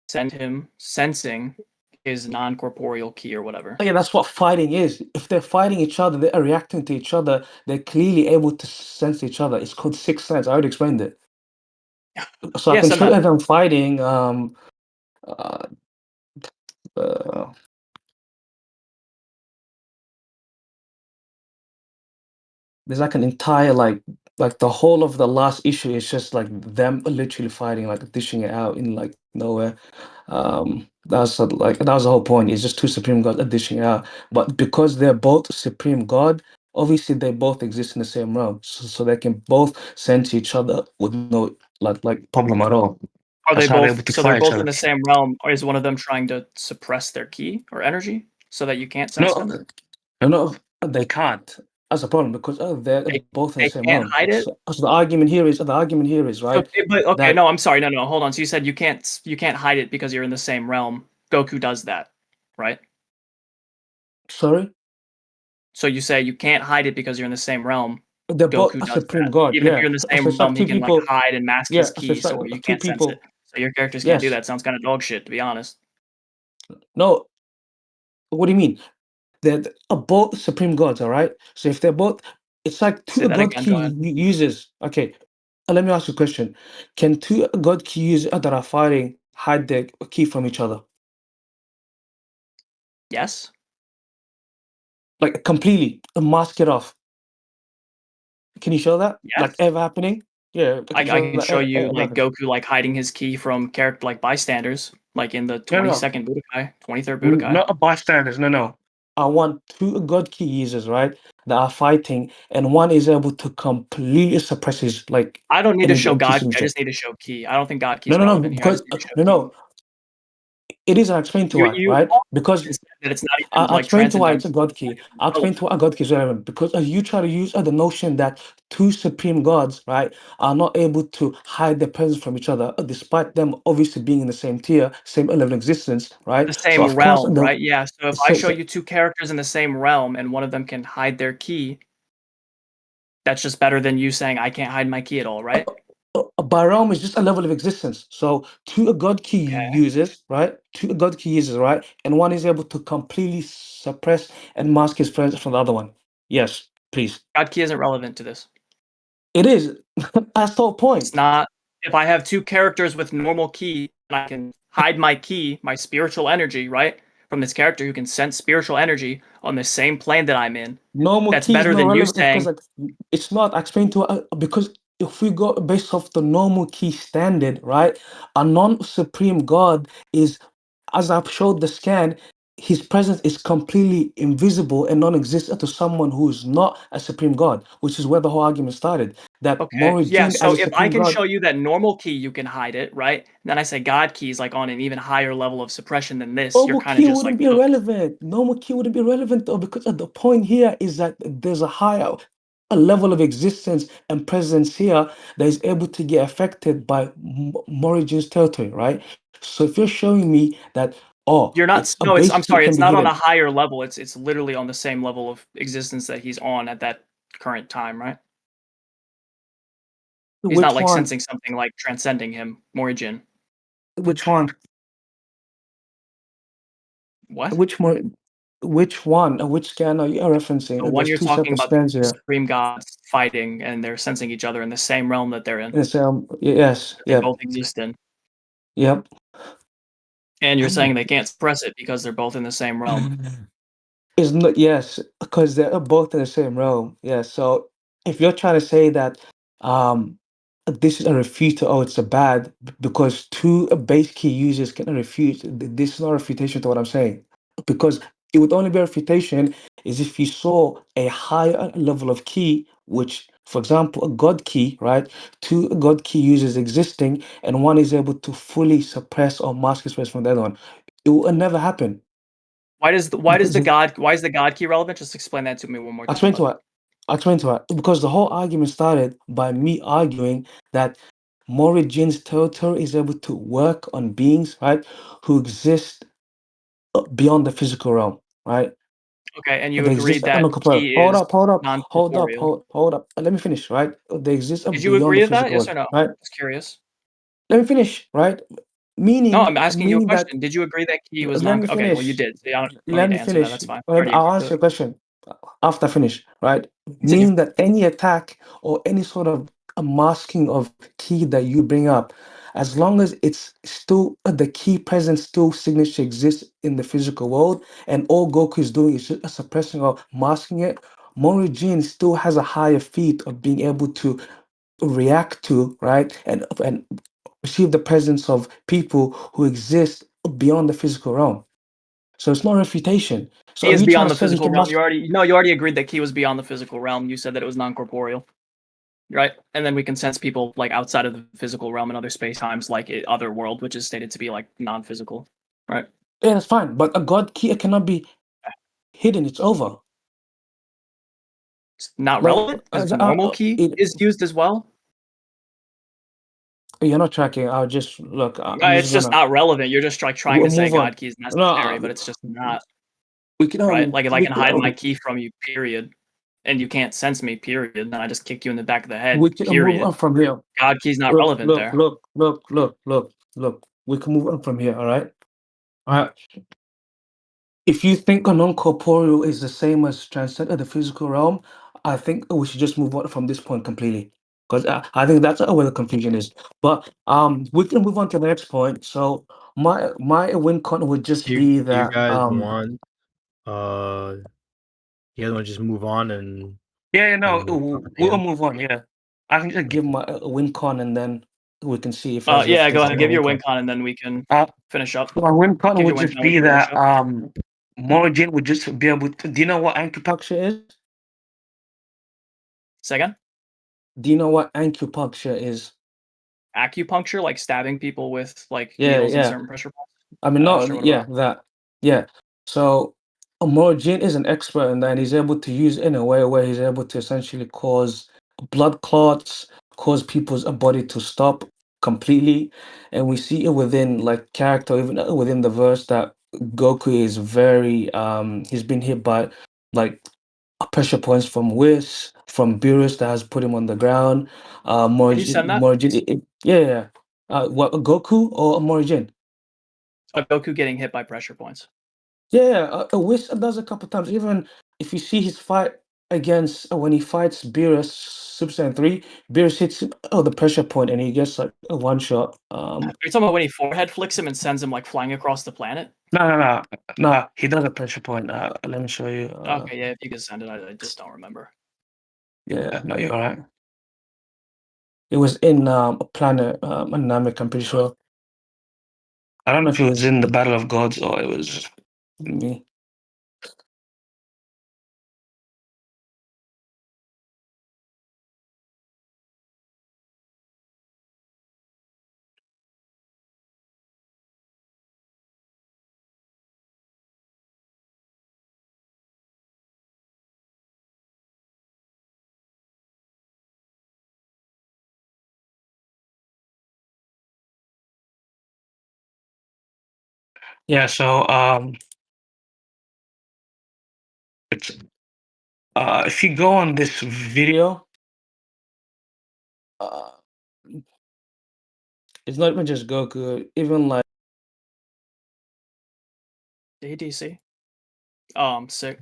send him sensing his non-corporeal key or whatever." Yeah, that's what fighting is. If they're fighting each other, they are reacting to each other. They're clearly able to sense each other. It's called sixth sense. I already explained it. So I Yeah, can send show that. you them fighting. Uh, uh, there's like an entire like the whole of the last issue is just like them literally fighting, like dishing it out in like nowhere. That's like that was the whole point. It's just two supreme gods dishing it out, but because they're both supreme god, obviously they both exist in the same realm, so they can both sense each other with no like problem at all. Are they That's how they're both? able to So they're fight each both in other. the same realm, or is one of them trying to suppress their ki or energy so that you can't sense No, them? no, they can't. That's a problem because they're They both in the they same can't realm. hide it. So the argument here is So, right but okay, that no, I'm sorry, no, hold on. So you can't hide it because you're in the same realm. Goku does that, right? sorry. So you say you can't hide it because you're in the same realm. They're both Goku a does supreme that. god, Even if yeah. you're in the So same it's like realm, he two can like people, hide and mask his yeah. So ki, it's like so you two can't sense it. people, So your characters can't do yes. that. Sounds kind of dog shit, to be honest. No, what do you mean? They're both supreme gods, all right? So if they're both, it's like Say two that god again. key Go ahead. users. Okay, let me ask you a question. Can two god key users that are fighting hide their key from each other? Yes. Like completely, mask it off. Can you show that? Like Yes. ever happening? Yeah, can you I show can that show you ever like happening? Goku like hiding his ki from character like bystanders, like in the No, no, 22nd Budokai, 23rd Budokai. not a bystanders. No, no. I want two god key users, right, that are fighting, and one is able to completely suppress his like I don't need to energy show and key God ki, I signature. just need to show ki. I don't think God ki No, is no, no, relevant here. I because just need to show no, ki. no, it is. I explained to why, You right? Because said that it's not even I like explained to why it's transcendental. a God key. I Relevant. explained to why a God key is relevant because you try to use the notion that two supreme gods, right, are not able to hide their presence from each other, despite them obviously being in the same tier, same level of existence, right? The So same of course, realm, right? Yeah. So if I so, show so you two characters in the same realm and one of them can hide their ki, that's just better than you saying I can't hide my ki at all, right? by realm is just a level of existence. So two God key Okay. users, right? Two God key users, right? And one is able to completely suppress and mask his presence from the other one. Yes, please. God ki isn't relevant to this. It is. That's the whole It's point. not. If I have two characters with normal ki and I can hide my ki, my spiritual energy, right, from this character who can sense spiritual energy on the same plane that I'm in, Normal that's key is better not than you relevant because saying, like it's not. I explained to because if we go based off the normal key standard, right? A non-supreme God is, as I've showed the scan, his presence is completely invisible and non-existent to someone who is not a supreme God, which is where the whole argument started. That okay, Mori yeah, Jin as so a if I supreme can God, show you that normal ki, you can hide it, right? And then I say God ki is like on an even higher level of suppression than this, you're normal kind of key just like, wouldn't be ugh. relevant. Normal key wouldn't be relevant though, because the point here is that there's a higher a level of existence and presence here that is able to get affected by Morigin's territory, right? So if you're showing me that, oh, You're not, it's a no, it's, base I'm key sorry, can it's be not on a hidden. higher level. It's literally on the same level of existence that he's on at that current time, right? He's not Which like one? sensing something like transcending him, Morijin. Which one? What? Which more? Which one? Which scan are you The referencing? one There's you're two talking separate about, the scans two here. supreme gods fighting and they're sensing each other in the same realm that they're in, Yes, yes, that they yep, both exist in. yep. And you're saying they can't suppress it because they're both in the same realm. Is not, yes, because they're both in the same realm. Yeah. So if you're trying to say that this is a refuter, oh, it's a bad because two base key users can refute. This is not a refutation to what I'm saying, because it would only be a refutation is if you saw a higher level of key, which For example, a God key, right? Two God key users existing, and one is able to fully suppress or mask his face from the other one. It will never happen. Why is the God key relevant? Just explain that to me one more I'll time, explain to bud. her. I'll explain to her. Because the whole argument started by me arguing that Mori Jin's territory is able to work on beings, right, who exist beyond the physical realm, right? Okay, and you They agreed exist that unoccupied. key Hold is up, hold up, hold up, non-corporeal. hold up. Let me finish, right? They exist Did you beyond the agree to that? physical Yes world, or no? right? Just curious. Let me finish, right? No, I'm asking you a Meaning that question. Did you agree that key was let non? me Okay, well you finish. did. So you don't Let need to me answer that. finish. That's fine. I already I'll agreed to answer it. your question after I finish, right? Continue. Meaning that any attack or any sort of a masking of key that you bring up, as long as it's still the key presence still signature exists in the physical world, and all Goku is doing is just suppressing or masking it, Mori Jin still has a higher feat of being able to react to, right, and perceive the presence of people who exist beyond the physical realm. So it's not refutation. So Key are is you trying beyond to the say he physical can realm. mask? You already agreed that key was beyond the physical realm. You said that it was non-corporeal, right? And then we can sense people like outside of the physical realm in other space times, like other world, which is stated to be like non-physical, right? Yeah, that's fine. But a god key cannot be hidden. It's over. It's not Like relevant because normal key is used as well. you're not tracking. I'll just look. I'm just It's just gonna not relevant. You're just like trying we'll to say move on. God key is No, necessary, but it's just not, we can right? Like if I we can can hide my key from you, period, and you can't sense me, period, then I just kick you in the back of the head, we can move on period. from here. God key's not Look, relevant look, there. look, look, look, look, look. We can move on from here. All right. All right. If you think a non-corporeal is the same as transcendent the physical realm, I think we should just move on from this point completely. Because I think that's where the confusion is. But we can move on to the next point. So my win con would just be Do you that guys want you guys want to just move on and yeah, no, talk at the we'll end? move on. Yeah, I can just give my win con and then we can see if Yeah, go there's ahead, another give your win win con, and then we can con. finish up. My win con Give would your win just con, we be can finish that up. Morgan would just be able to. Do you know what acupuncture is? Second, Do you know what acupuncture is? acupuncture, like stabbing people with like Yeah, needles and yeah. certain pressure points. I mean, not Sure. What yeah, about? that yeah. So Morojin is an expert in that, and he's able to use it in a way where he's able to essentially cause blood clots, cause people's body to stop completely, and we see it within like character, even within the verse that Goku is very he's been hit by like pressure points from Whis, from Beerus that has put him on the ground. Can you send that? Morojin, yeah, yeah. What Goku or Morojin? Goku getting hit by pressure points. Yeah, Whis does a couple times. Even if you see his fight against when he fights Beerus Super Saiyan 3, Beerus hits the pressure point and he gets like a one shot. Are you talking about when he forehead flicks him and sends him like flying across the planet? No, he does a pressure point. Let me show you. Okay, yeah, if you could send it, I just don't remember. Yeah, no, you're right. It was in a planet, Namek, I'm pretty sure. I don't know if it was in the Battle of Gods or it was me. Yeah, so it's if you go on this video, uh, it's not even just Goku, even like ADC. Sick.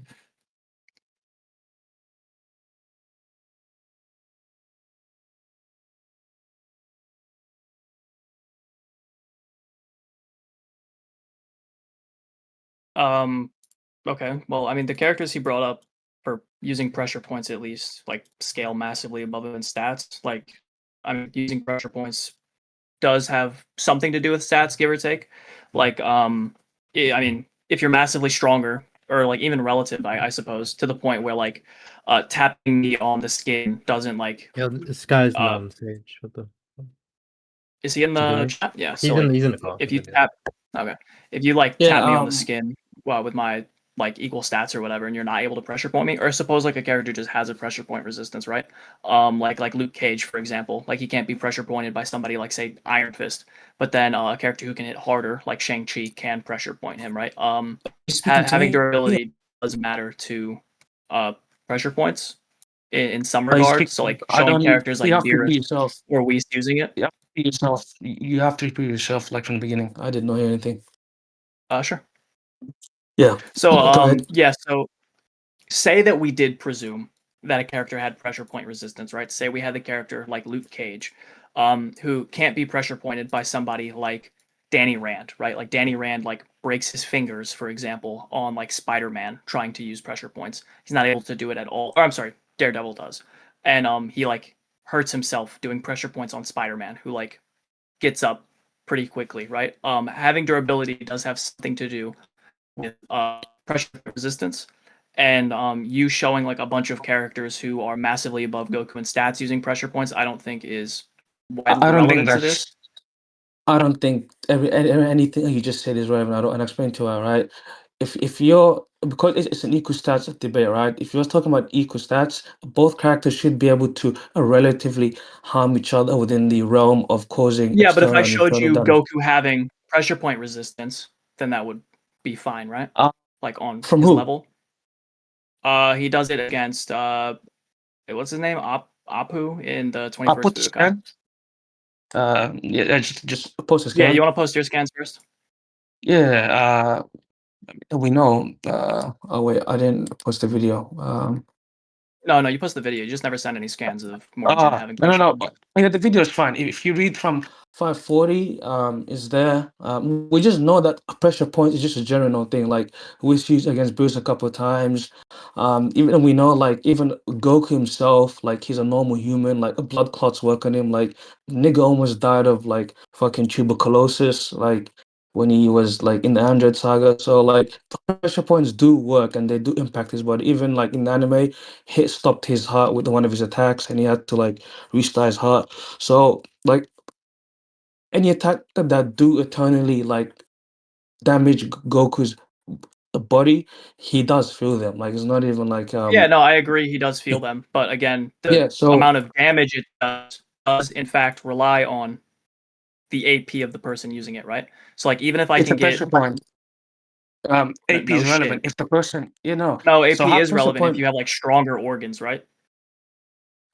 Okay. Well, I mean, the characters he brought up for using pressure points at least like scale massively above in stats. Like, I mean, using pressure points does have something to do with stats, give or take. Like, I mean, if you're massively stronger or like even relative, I suppose, to the point where like tapping me on the skin doesn't like Yo, this guy's not uh on stage. What the? is he in Did you hear the me? chat? Yeah. He's So like in the call. if He's you in there. tap okay. If you like Yeah. tap me on the skin with my like equal stats or whatever, and you're not able to pressure point me, or suppose like a character just has a pressure point resistance, right? Like Luke Cage, for example, like he can't be pressure pointed by somebody like say Iron Fist, but then a character who can hit harder, like Shang-Chi, can pressure point him, right? Speaking to Having me? durability does matter to pressure points in some You regard. speak. So like I showing don't. characters You like have to Beerus repeat yourself. or Whis using it. You have to repeat yourself. You have to repeat yourself like from the beginning. I didn't know anything. Sure. Yeah. So Go ahead. yeah, so say that we did presume that a character had pressure point resistance, right? Say we had the character like Luke Cage, who can't be pressure pointed by somebody like Danny Rand, right? Like Danny Rand like breaks his fingers, for example, on like Spider-Man trying to use pressure points. He's not able to do it at all. Or I'm sorry, Daredevil does. And he like hurts himself doing pressure points on Spider-Man, who like gets up pretty quickly, right? Having durability does have something to do with pressure resistance, and you showing like a bunch of characters who are massively above Goku in stats using pressure points, I don't think is widely I don't think relevant to that's. this. I don't think anything you just said is relevant. I don't, and explain to her, right? If you're because it's an equal stats debate, right? If you're talking about equal stats, both characters should be able to relatively harm each other within the realm of causing Yeah, but if I external and showed internal you damage. Goku having pressure point resistance, then that would be fine, right? Uh, Like on from his who? level. He does it against what's his name? Apu in the I'll 21st put the Budokai. scan. Yeah, just post a Yeah, scan. you want to post your scans first? Yeah, we know. Oh wait, I didn't post the video. No, you post the video. You just never send any scans of Mori Jin having No, no, pressure no. points. Yeah, the video is fine. If you read from 540, is there. We just know that a pressure point is just a general thing. Like we used against Bruce a couple of times. Even we know like even Goku himself, like he's a normal human. Like blood clots work on him. Like nigga almost died of like fucking tuberculosis. Like when he was like in the Android saga. So like pressure points do work and they do impact his body. Even like in the anime, hit stopped his heart with one of his attacks and he had to like restart his heart. So like any attack that do eternally like damage Goku's body, he does feel them. Like it's not even like Yeah, no, I agree. He does feel them, but again, the yeah. So amount of damage it does in fact rely on the AP of the person using it, right? So like even if I it's a can pressure get point. AP no is shit, relevant if the person no So AP how is pressure relevant if point you have like stronger organs, right?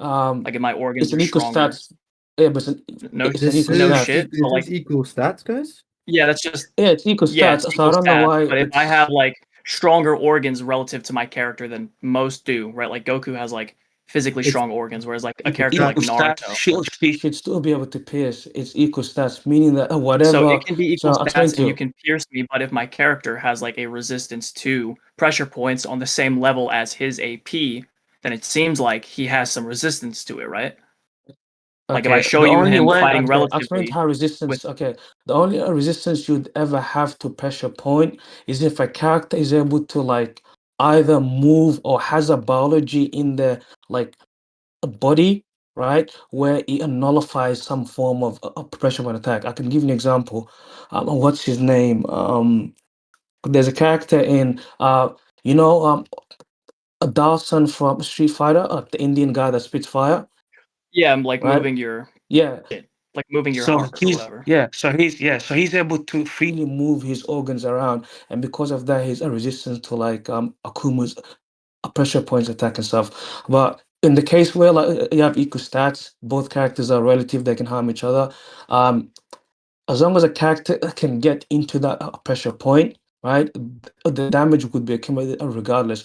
um Like if my organs it's are an equal stronger, stats. Yeah, but no it's an equal no stats. shit. So Is this like equal stats, guys? yeah, that's just Yeah, it's equal yeah, it's stats. So I equal don't know stats. why But if I it's have like stronger organs relative to my character than most do, right? Like Goku has like physically It's strong organs, whereas like a equal character like equal stats. stats. Naruto. She should still be able to pierce. It's equal stats, meaning that So whatever. it can be equal So I'll explain stats to and you you. can pierce me, but if my character has like a resistance to pressure points on the same level as his AP, then it seems like he has some resistance to it, right? Like if I Okay, show the you only him way, fighting okay, I'll explain relatively how with resistance, okay, the only resistance you'd ever have to pressure point is if a character is able to like either move or has a biology in their like a body, right, where it nullifies some form of a pressure point attack. I can give you an example. What's his name? There's a character in you know, Dawson from Street Fighter, the Indian guy that spits fire, yeah, I'm like right? moving your Yeah. shit, like moving your So heart or whatever. so he's able to freely move his organs around, and because of that, he's a resistance to like Akuma's pressure points attack and stuff. But in the case where like you have equal stats, both characters are relative, they can harm each other. Um, as long as a character can get into that pressure point, right, the damage would be accumulated regardless.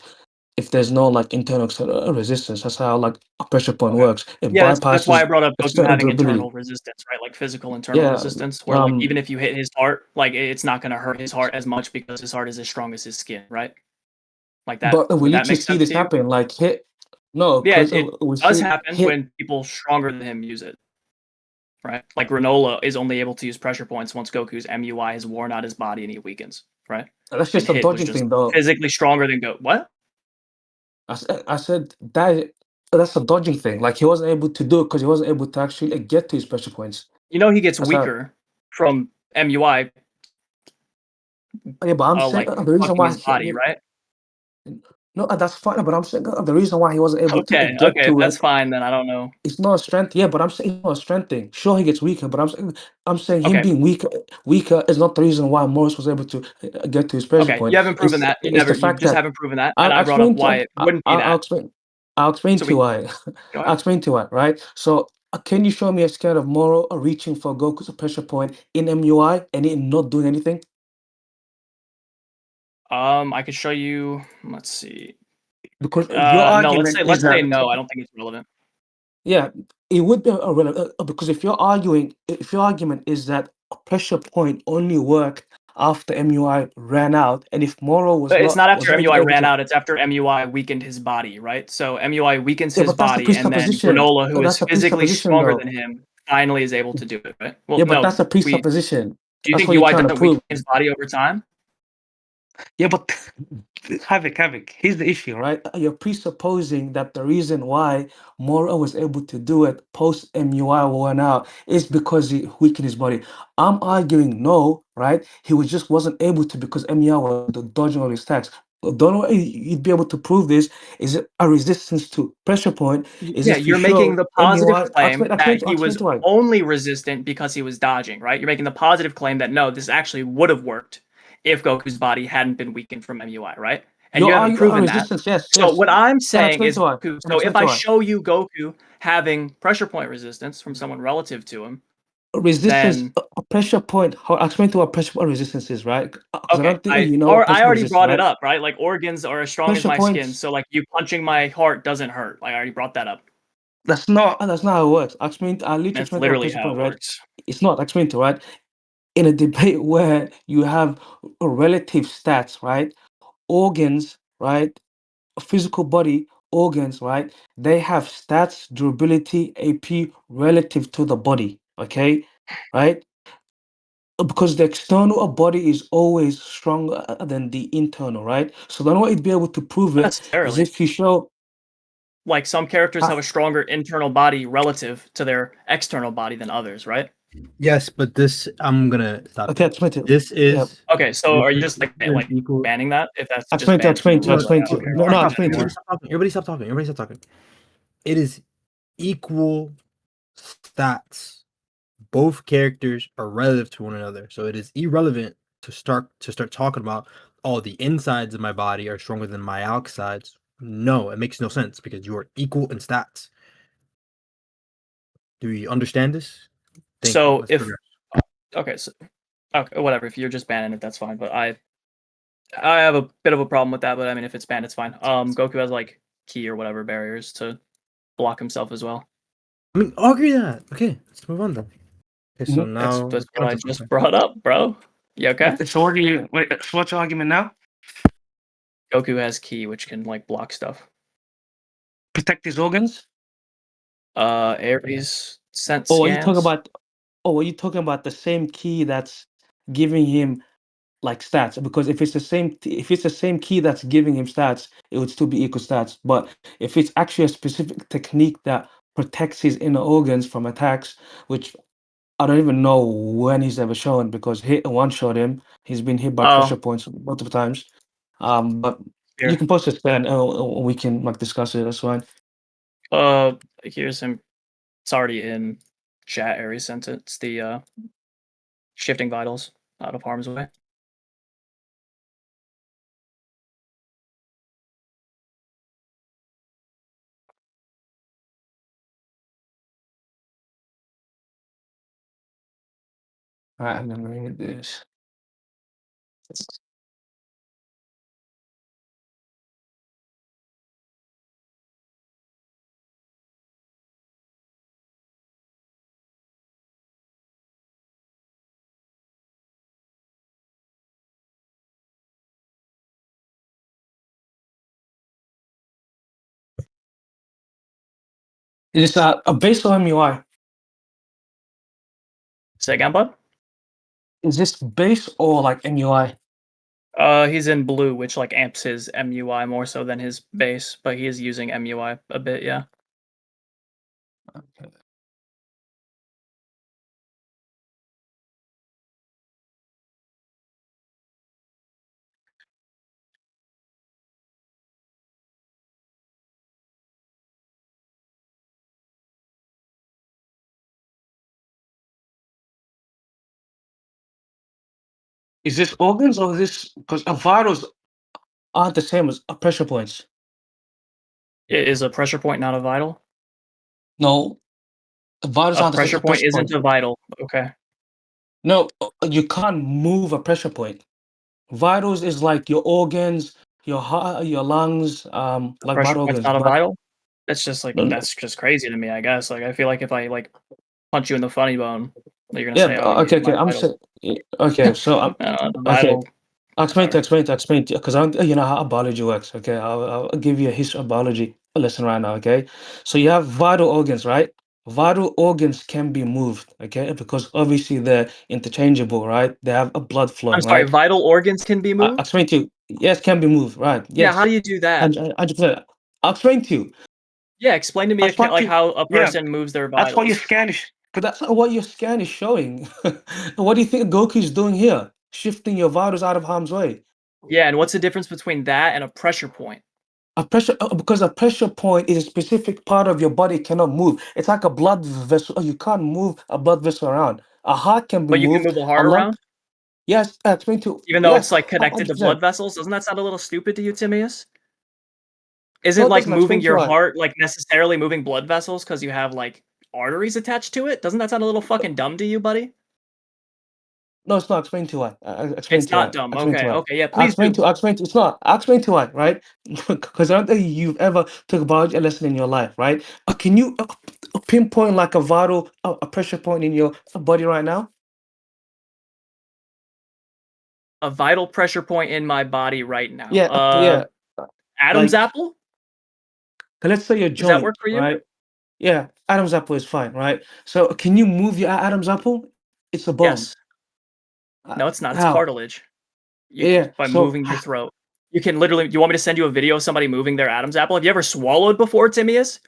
If there's no like internal external resistance, that's how like a pressure point Okay. works. It Yeah, that's why I bypasses brought up Goku external having durability. internal resistance, right? Like physical internal Yeah. resistance, where like even if you hit his heart, like it's not gonna hurt his heart as much because his heart is as strong as his skin, right? Like that. But we Would that literally make see sense this to you? happen. Like hit, no, Yeah, because it we does see happen hit. when people stronger than him use it, right? Like Granola is only able to use pressure points once Goku's MUI has worn out his body and he weakens. right? That's And just a hit was dodging just thing, though. physically stronger than Goku. What? I said that that's a dodging thing. Like he wasn't able to do it because he wasn't able to actually get to his special points. You know he gets That's how. weaker from MUI, Yeah, but I'm saying like the reason fucking why his body, right? no, that's fine. But I'm saying the reason why he wasn't able to Okay, get okay, if to that's it. fine, then I don't know. It's not a strength. Yeah, but I'm saying it's not a strength thing. Sure, he gets weaker, but I'm saying him Okay, being weaker is not the reason why Morris was able to get to his pressure okay, you point. haven't proven that. It's the You fact just that haven't proven that, and I'll I brought up explain why to it wouldn't be I'll that. explain. I'll explain So to you we why. go I'll ahead. explain to you why. Right. So can you show me a scan of Moro reaching for Goku's pressure point in MUI and it not doing anything? I could show you. Let's see. Because your No, argument is let's say that no. I don't think it's relevant. yeah, it would be irrelevant because if your argument is that a pressure point only worked after MUI ran out, and if Moro was But it's not not after wasn't even MUI able ran to, out. It's after MUI weakened his body, right? So MUI weakens yeah, his but that's the body, and then presupposition. Granola, who is That's a physically presupposition, stronger though. than him, finally is able to do it, right? Well, Yeah, but no, that's a we. presupposition. Do you That's think what you're UI trying to doesn't weaken prove. his body over time? Yeah, but Havk. Here's the issue, right? You're presupposing that the reason why Moro was able to do it post MUI went out is because he weakened his body. I'm arguing no, right? He was just wasn't able to because MUI was dodging all his attacks. The only way you'd be able to prove this is a resistance to pressure point. Is Yeah, if you you're making show the positive MUI. claim that I'll he explain was to why. only resistant because he was dodging, right? You're making the positive claim that no, this actually would have worked if Goku's body hadn't been weakened from MUI, right? And you Your haven't proven that. resistance, yes, So yes. what I'm Can I saying explain is to why? Goku. Can I So explain if to I why? show you Goku having pressure point resistance from someone relative to him, Resistance, then a pressure point. How I'll explain to what pressure point resistance is, right? Because I okay, don't think you know what I pressure point already resistance, brought it right? up, right? Like organs are as strong as Pressure my skin, points. so like you punching my heart doesn't hurt. Like I already brought that up. That's not how it works. I'll literally That's explain to what literally pressure how point, it right? works. It's not. I'll explain to right. In a debate where you have a relative stats, right? Organs, right? A physical body, organs, right? They have stats, durability, AP relative to the body. Okay, right? Because the external body is always stronger than the internal, right? So the only way you'd be able to prove Not it is necessarily. if you show. Like some characters Uh, have a stronger internal body relative to their external body than others, right? Yes, but this I'm gonna stop okay, you. explain to This yeah, is Okay, so this are you is just like an equal. banning that if that's just explain to banned from explain the to No, rules? Like, explain I don't to care. no I don't no care stop. about explain it to anymore. Everybody stop talking. Everybody stop talking. Everybody stop talking. It is equal stats. Both characters are relative to one another, so it is irrelevant to start talking about all the insides of my body are stronger than my outsides. No, it makes no sense because you are equal in stats. Do you understand this? Thank you. So Let's if progress. okay, so okay, whatever. If you're just banning it, that's fine. But I have a bit of a problem with that. But I mean, if it's banned, it's fine. Goku has like key or whatever barriers to block himself as well. I mean, argue that. Okay, let's move on then. Okay, so Mhm. That's now that's let's get what on I to just something. brought up, bro. You okay? so what do you wait, so what's your argument now? Goku has key, which can like block stuff. Protect his organs? Aries sent Or are you talking scans. about the same key that's giving him like stats? Because if it's the same key that's giving him stats, it would still be equal stats. But if it's actually a specific technique that protects his inner organs from attacks, which I don't even know when he's ever shown because hit one showed him. He's been hit by Oh, pressure points multiple times. But you here. can post it and we can like discuss it. That's fine. Here's him. It's already in chat. Aries sent it. It's the shifting vitals out of harm's way. All right, I'm gonna read this. It's a base or MUI? Say again, bud? Is this base or like MUI? He's in blue, which like amps his MUI more so than his base, but he is using MUI a bit, yeah. Okay. Is this organs or is this because vitals aren't the same as pressure points? Is a pressure point not a vital? No, vitals A aren't the same pressure as point pressure isn't point. a vital. Okay. No, you can't move a pressure point. Vitals is like your organs, your heart, your lungs, A like pressure vital point's organs. not a But vital? That's just crazy to me, I guess. Like I feel like if I like punch you in the funny bone, that you're gonna yeah, say, "Oh, you okay, need my okay. I'm vitals." saying, okay. So I'm The okay. vital. I'll Sorry. explain to you, because I you know how biology works. Okay, I'll give you a history of biology lesson right now. Okay, so you have vital organs, right? Vital organs can be moved, okay, because obviously they're interchangeable, right? They have a blood flow, I'm sorry. right? Vital organs can be I'll moved. explain to you. Yes, can be moved, right? Yeah. How Yes, do you do that? 100%. I'll explain to you. Yeah. Explain to me That's what like you. how a Yeah, person moves their that's what your vitals. scan is. Because that's not what your scan is showing. What do you think Goku is doing here? Shifting your vitals out of harm's way. Yeah. And what's the difference between that and a pressure point? A pressure because a pressure point is a specific part of your body cannot move. It's like a blood vessel. You can't move a blood vessel around. A heart can be But you can moved. move a A heart lung. around, Yes, I explain to even though it's yes, like connected to blood 100%. vessels. Doesn't that sound a little stupid to you, Timius? Isn't No, it like doesn't moving explain to you your why. heart like necessarily moving blood vessels because you have like arteries attached to it? Doesn't that sound a little fucking dumb to you, buddy? No, it's not. Explain to why. I explain It's to why. not dumb. Explain to Okay, why. okay, yeah, please do. I explain to. It's not. I explain to why. Right? Because I don't think you've ever took a biology lesson in your life. Right? Can you pinpoint like a vital, a pressure point in your body right now? A vital pressure point in my body right now. Yeah. Yeah. Adam's Like, apple? let's say your Does that work joint. for you? Right? Yeah, Adam's apple is fine, right? So can you move your Adam's apple? It's a bone. Yes. No, it's not. It's How? cartilage. Yeah. By So moving your throat. You can literally. You want me to send you a video of somebody moving their Adam's apple? Have you ever swallowed before, Timius?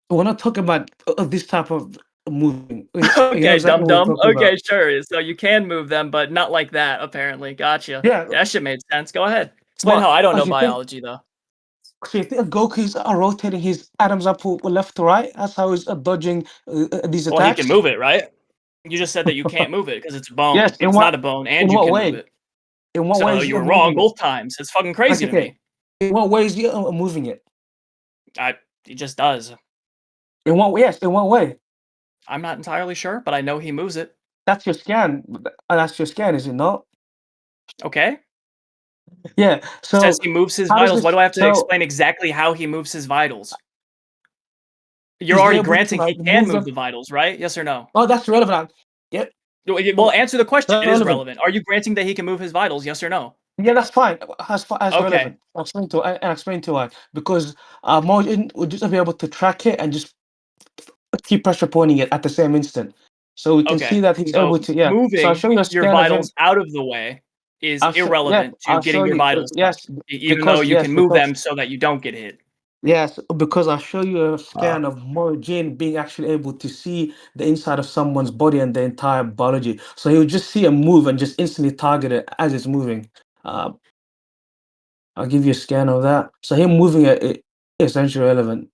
we're not talking about this type of moving. You know Okay, exactly dum what we're dum. talking about. Okay, sure. So you can move them, but not like that, apparently. Gotcha. Yeah, Yeah, that shit made sense. Go ahead. Explain but how I don't know as you think, biology, though. so you think Goku's rotating his Adam's apple left to right? That's how he's dodging these Well, he can attacks. move it, right? You just said that you can't move it because it's a bone. Yes. It's not a bone, and In you what can move way? it. In what way So is he you were wrong moving it? both times. It's fucking crazy Okay, to okay. me. In what way is he moving it? He just does. In what way? Yes. In what way? I'm not entirely sure, but I know he moves it. That's your scan. That's your scan, is it not? Okay? Yeah. Says So he moves his how does vitals. Why this? do I have to So explain exactly how he moves his vitals? You're is he already able to granting he like can move move them? the vitals, right? Yes or no? Oh, that's relevant. Yeah, Well, answer the question. It is relevant. relevant. Are you granting that he can move his vitals? Yes or no? Yeah, that's fine. As far as Okay. relevant. I explain to why because Mojin would just be able to track it and just keep pressure pointing it at the same instant. So we can see Okay. that he's So able to. Yeah. So I'll moving show you a your scan of him. vitals out of the way is I'll show. Yeah, irrelevant to I'll show getting your you. vitals Yes, touched, even though because you yes, can move because them so that you don't get hit. yes, because I'll show you a Uh, scan of Morojin being actually able to see the inside of someone's body and the entire biology. So he'll just see a move and just instantly target it as it's moving. Uh, I'll give you a scan of that. So him moving it is essentially relevant.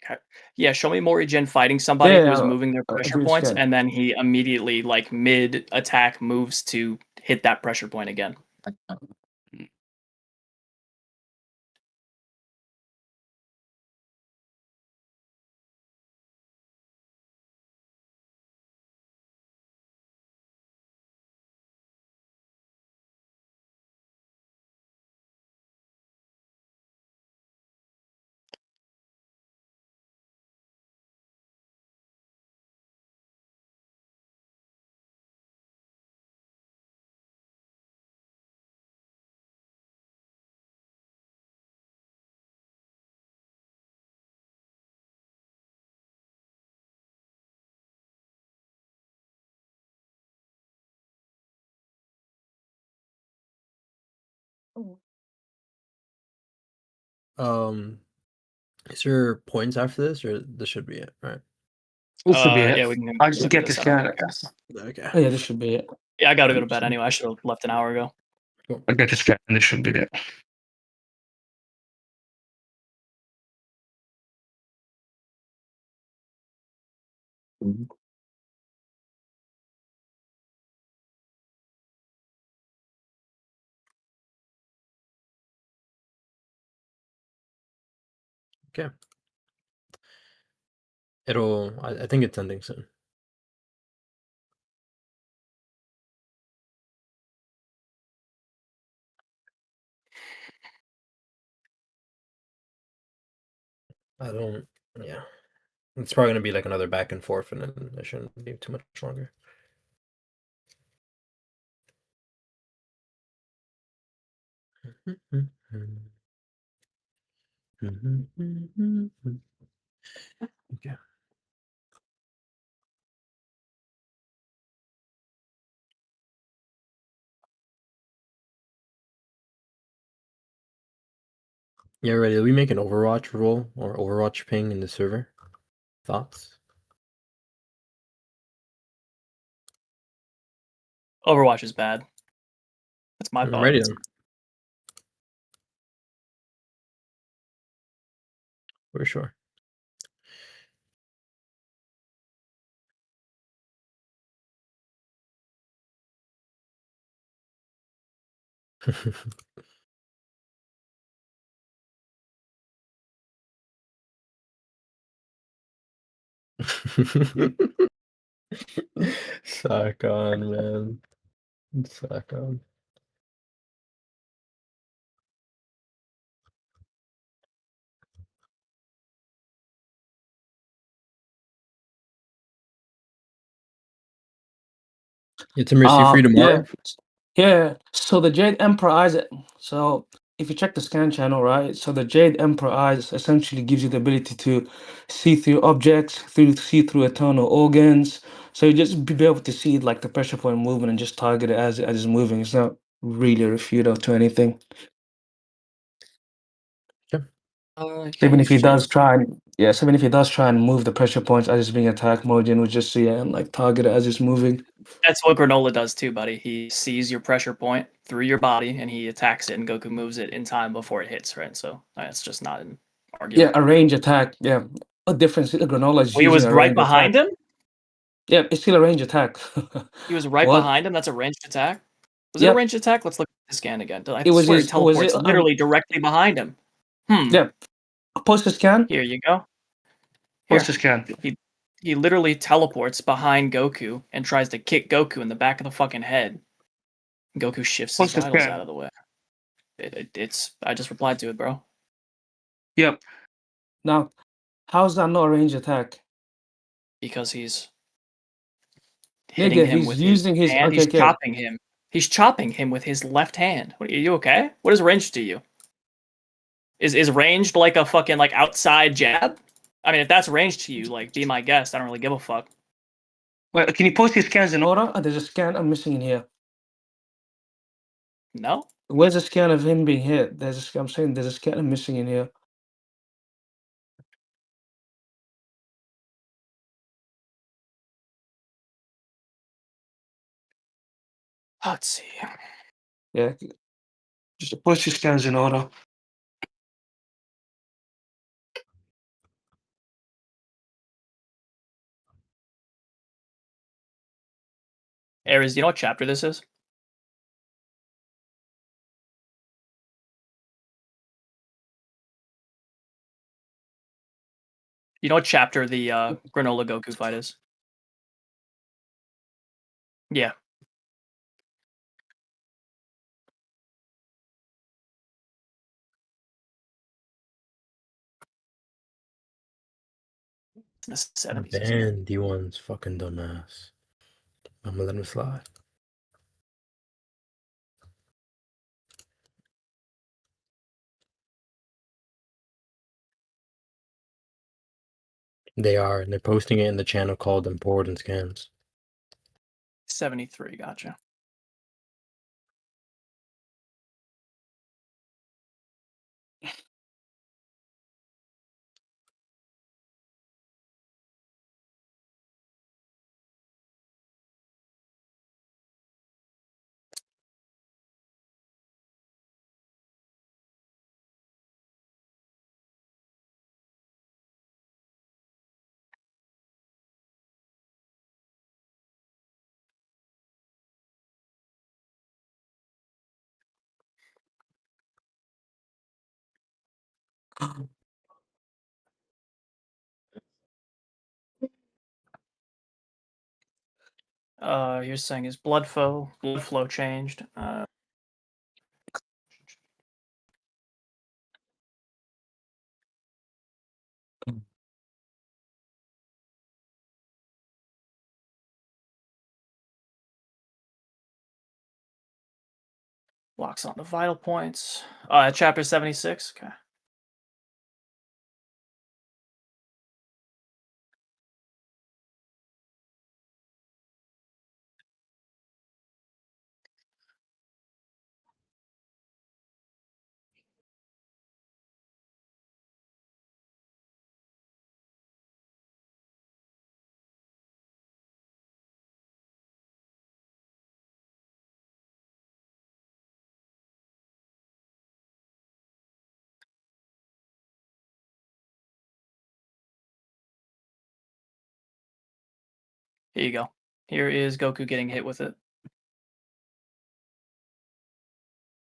Okay. Yeah, show me Mori Jin fighting somebody who Yeah, is moving their I'll pressure give you a points, scan. and then he immediately, like mid attack, moves to hit that pressure point again. Is there points after this, or this should be it, right? This should be it. Yeah, we can I just look at get this. this I don't scan. care. Okay. Oh, yeah, this should be it. Yeah, I gotta go to bed anyway. I should have left an hour ago. I get this scan. This should be it. Okay. I think it's ending soon. Yeah. It's probably gonna be like another back and forth, and then it shouldn't be too much longer. Okay. Yeah, ready. Did we make an Overwatch rule or Overwatch ping in the server? Thoughts? Overwatch is bad. That's my I'm thought. ready then. For sure. Suck on, man. Suck on. It's a mercy free tomorrow. Yeah. So the Jade Emperor eyes. So if you check the scan channel, right? So the Jade Emperor eyes essentially gives you the ability to see through objects, see through eternal organs. So you just be able to see like the pressure point moving and just target it as it's moving. It's not really a refutal to anything. Even if he does try and even if he does try and move the pressure points as it's being attacked, Mojin would just see it and like target it as it's moving. That's what Granola does too, buddy. He sees your pressure point through your body and he attacks it, and Goku moves it in time before it hits, right? So that's just not an Yeah, argument. a range attack. Yeah. A difference. Granola is Well, he using was a right range attack. behind him. Yeah, it's still a range attack. He was right What? behind him. That's a ranged attack. Was it a Yep. ranged attack? Let's look at the scan again. I It was swear it his. Was teleports it? literally directly behind him. Yeah. Post the scan. Here you go. Post Here. the scan. He literally teleports behind Goku and tries to kick Goku in the back of the fucking head. Goku shifts his Post the vitals scan. out of the way. It's. I just replied to it, bro. Yep. Now, how's that not a range attack? Because he's hitting Nigga, him he's with his using his. hand. Okay, He's okay. chopping him. He's chopping him with his left hand. Are you okay? What is ranged to you? Is ranged like a fucking like outside jab? I mean, if that's ranged to you, like be my guest. I don't really give a fuck. Wait, can you post these scans in order? There's a scan I'm missing in here. No. Where's the scan of him being hit? There's a scan. I'm saying there's a scan I'm missing in here. Let's see. Yeah. Just post these scans in order. Ares, do you know what chapter this is? You know what chapter the Granola Goku fight is? Yeah. It's in the 70s. isn't it? Man, D1's fucking dumbass. I'm gonna let him slide. They are, and they're posting it in the channel called Important Scams. 73, gotcha. You're saying his blood flow changed. Locks on the vital points. Chapter 76. Okay. Here you go. Here is Goku getting hit with it.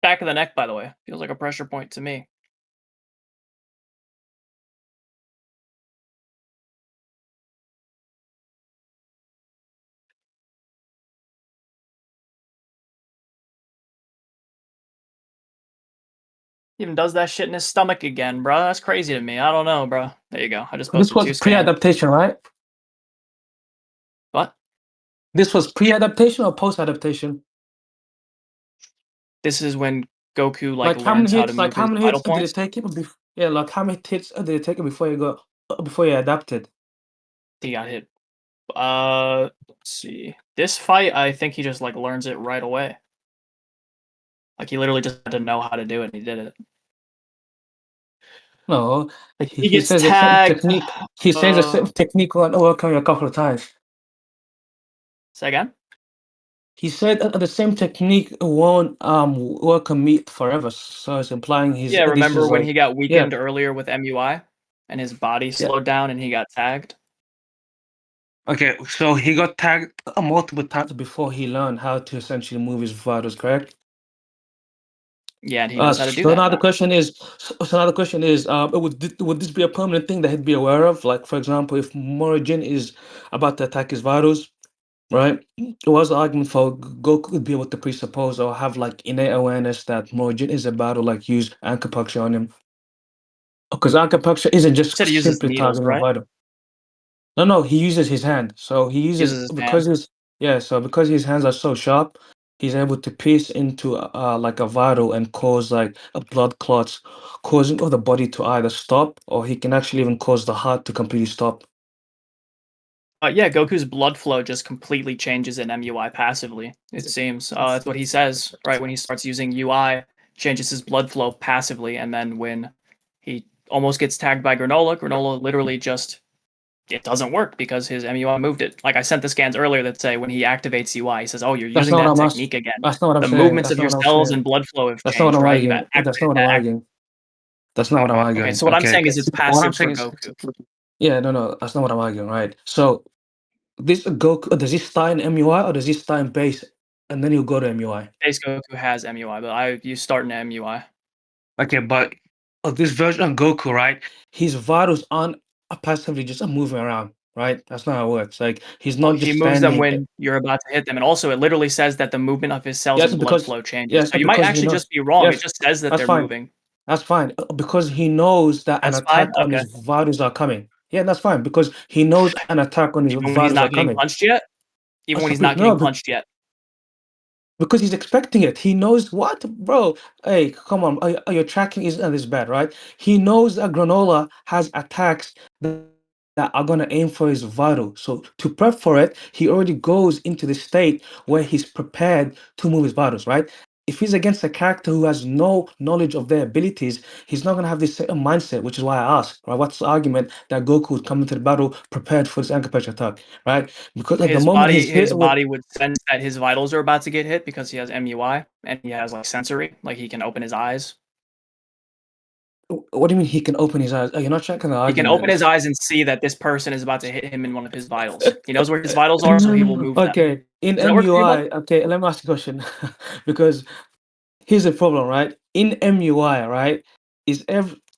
Back of the neck, by the way. Feels like a pressure point to me. Even does that shit in his stomach again, bro. That's crazy to me. I don't know, bro. There you go. I just This posted 2 was scans. pre-adaptation, right? What? This was pre-adaptation or post-adaptation? This is when Goku Like how learns many how to hits? move Like how his many vital hits did it points. take him? Yeah, like how many hits did it take him before he adapted? He got hit. Let's see. This fight, I think he just learns it right away. Like he literally just had to know how to do it, and he did it. No, Like he, he he gets says the same tagged. technique. He says the same technique on overcoming a couple of times. Say again? He said the same technique won't work on me forever. So it's implying Yeah, this remember is when like he got yeah. weakened earlier with MUI, and his body slowed down, and he got tagged? Okay, so he got tagged multiple times before he learned how to essentially move his vitals, correct? Yeah, and he knows how to do that Now the now. question is, would this be a permanent thing that he'd be aware of? Like, for example, if Morojin is about to attack his vitals, right? What's the argument for Goku could be able to presuppose or have like innate awareness that Morojin is about to like use acupuncture on him? Because acupuncture isn't You just said he uses simply needles, targeting a right? vital. No, he uses his hand. So he uses Uses his because hand. because his hands are so sharp, he's able to pierce into like a vital and cause like a blood clots, causing of the body to either stop or he can actually even cause the heart to completely stop. Yeah, Goku's blood flow just completely changes in MUI passively, it seems. That's what he says, right? When he starts using UI, changes his blood flow passively, and then when he almost gets tagged by Granola literally just it doesn't work because his MUI moved it. Like I sent the scans earlier that say when he activates UI, he says, "Oh, you're That's using not what that I'm asking. technique again. That's not what I'm The saying. movements That's of not your what I'm cells saying. and blood flow have That's not what changed, I'm right? You've arguing. That's activated not what I'm that." arguing. That's not what I'm Okay, arguing. so what I'm Okay. saying is it's What I'm passive for saying is, Goku. yeah, no, that's not what I'm arguing, right? So this Goku, does he start in MUI or does he start in base and then he'll go to MUI? Base Goku has MUI, but you start in MUI. Okay, but this version of Goku, right? His vitals aren't passively just moving around, right? That's not how it works. Like he's Well, not he just moves them standing. when you're about to hit them, and also it literally says that the movement of his cells Yes, and blood because flow changes. yes, So you might because he actually knows. just be wrong. It Yes, just says that that's they're fine. moving. That's fine because he knows that an That's fine. attack on Okay. his vitals are coming. Yeah, that's fine because he knows an attack on his Even when he's vitals are not getting coming. punched yet. Even when he's not No, getting punched yet. because he's expecting it. He knows what, bro. Hey, come on. Your tracking isn't this bad, right? He knows that Granola has attacks that are gonna aim for his vital. So to prep for it, he already goes into the state where he's prepared to move his vitals, right? If he's against a character who has no knowledge of their abilities, he's not gonna have this same mindset, which is why I asked, right? What's the argument that Goku would come into the battle prepared for this acupressure attack, right? Because at the moment he's His hit with body would sense that his vitals are about to get hit because he has MUI and he has sensory, like he can open his eyes. what do you mean he can open his eyes? Oh, you're not checking the He can open his argument. eyes and see that this person is about to hit him in one of his vitals. He knows where his vitals are, so he will move them. Okay, in Does that work for you, bud? MUI, okay, let me ask you a question. Because here's the problem, right? In MUI, right, is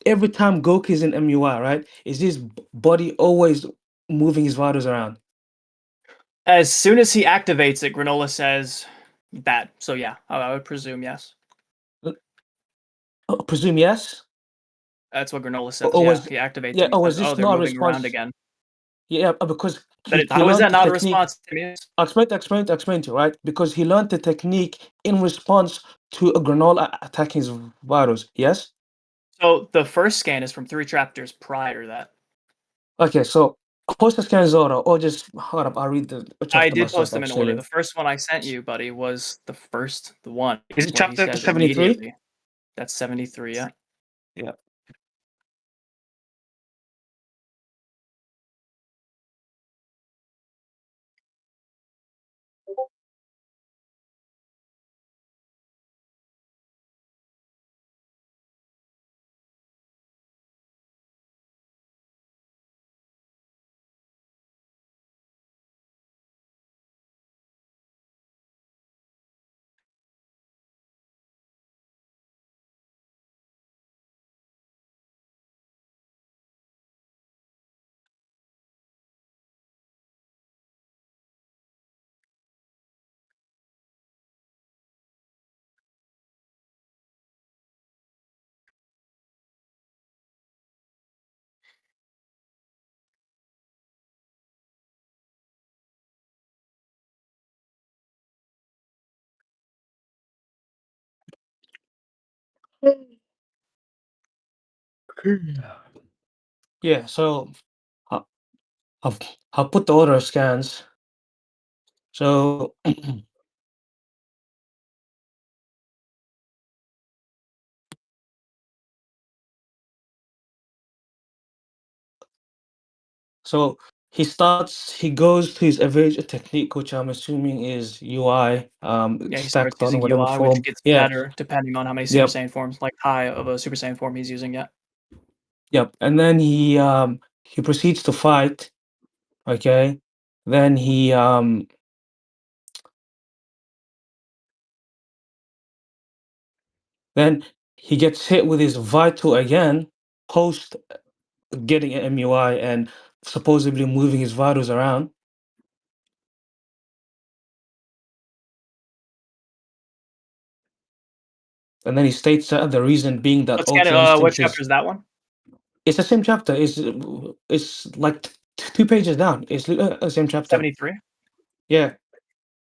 every time Goku is in MUI, right, is his body always moving his vitals around? As soon as he activates it, Granola says that. So yeah, I would presume yes. Presume yes. That's what Granola Or, says. or Yeah, was he activates yeah, it. He or was says, "Oh, this they're not a moving around response? again." Yeah, because he How is learned that the not a technique. response, Timius? Explain to you, right? Because he learned the technique in response to a Granola attacking his vitals. Yes. So the first scan is from 3 chapters prior to that. Okay, so post the scan Zora, or just hold up. I'll read the I chapter did myself. post them in order. Actually, The first one I sent you, buddy, was the one is it where he chapter says 73? immediately. That's 73, yeah. Yeah. Yeah. So I- I've I'll put the order of scans. So so he goes to his evasion technique, which I'm assuming is UI Yeah, he starts stacked on using whatever UI, which form. gets Yeah. better depending on how many Super Yep. Saiyan forms, like high of a Super Saiyan form he's using yet. Yep. And then he proceeds to fight. Okay. Then he gets hit with his vital again post getting an MUI and supposedly moving his vitals around. And then he states that the reason being that Let's get it. Ultra What Instinct chapter is is that one? it's the same chapter. It's like 2 pages down. It's the same chapter. 73? Yeah.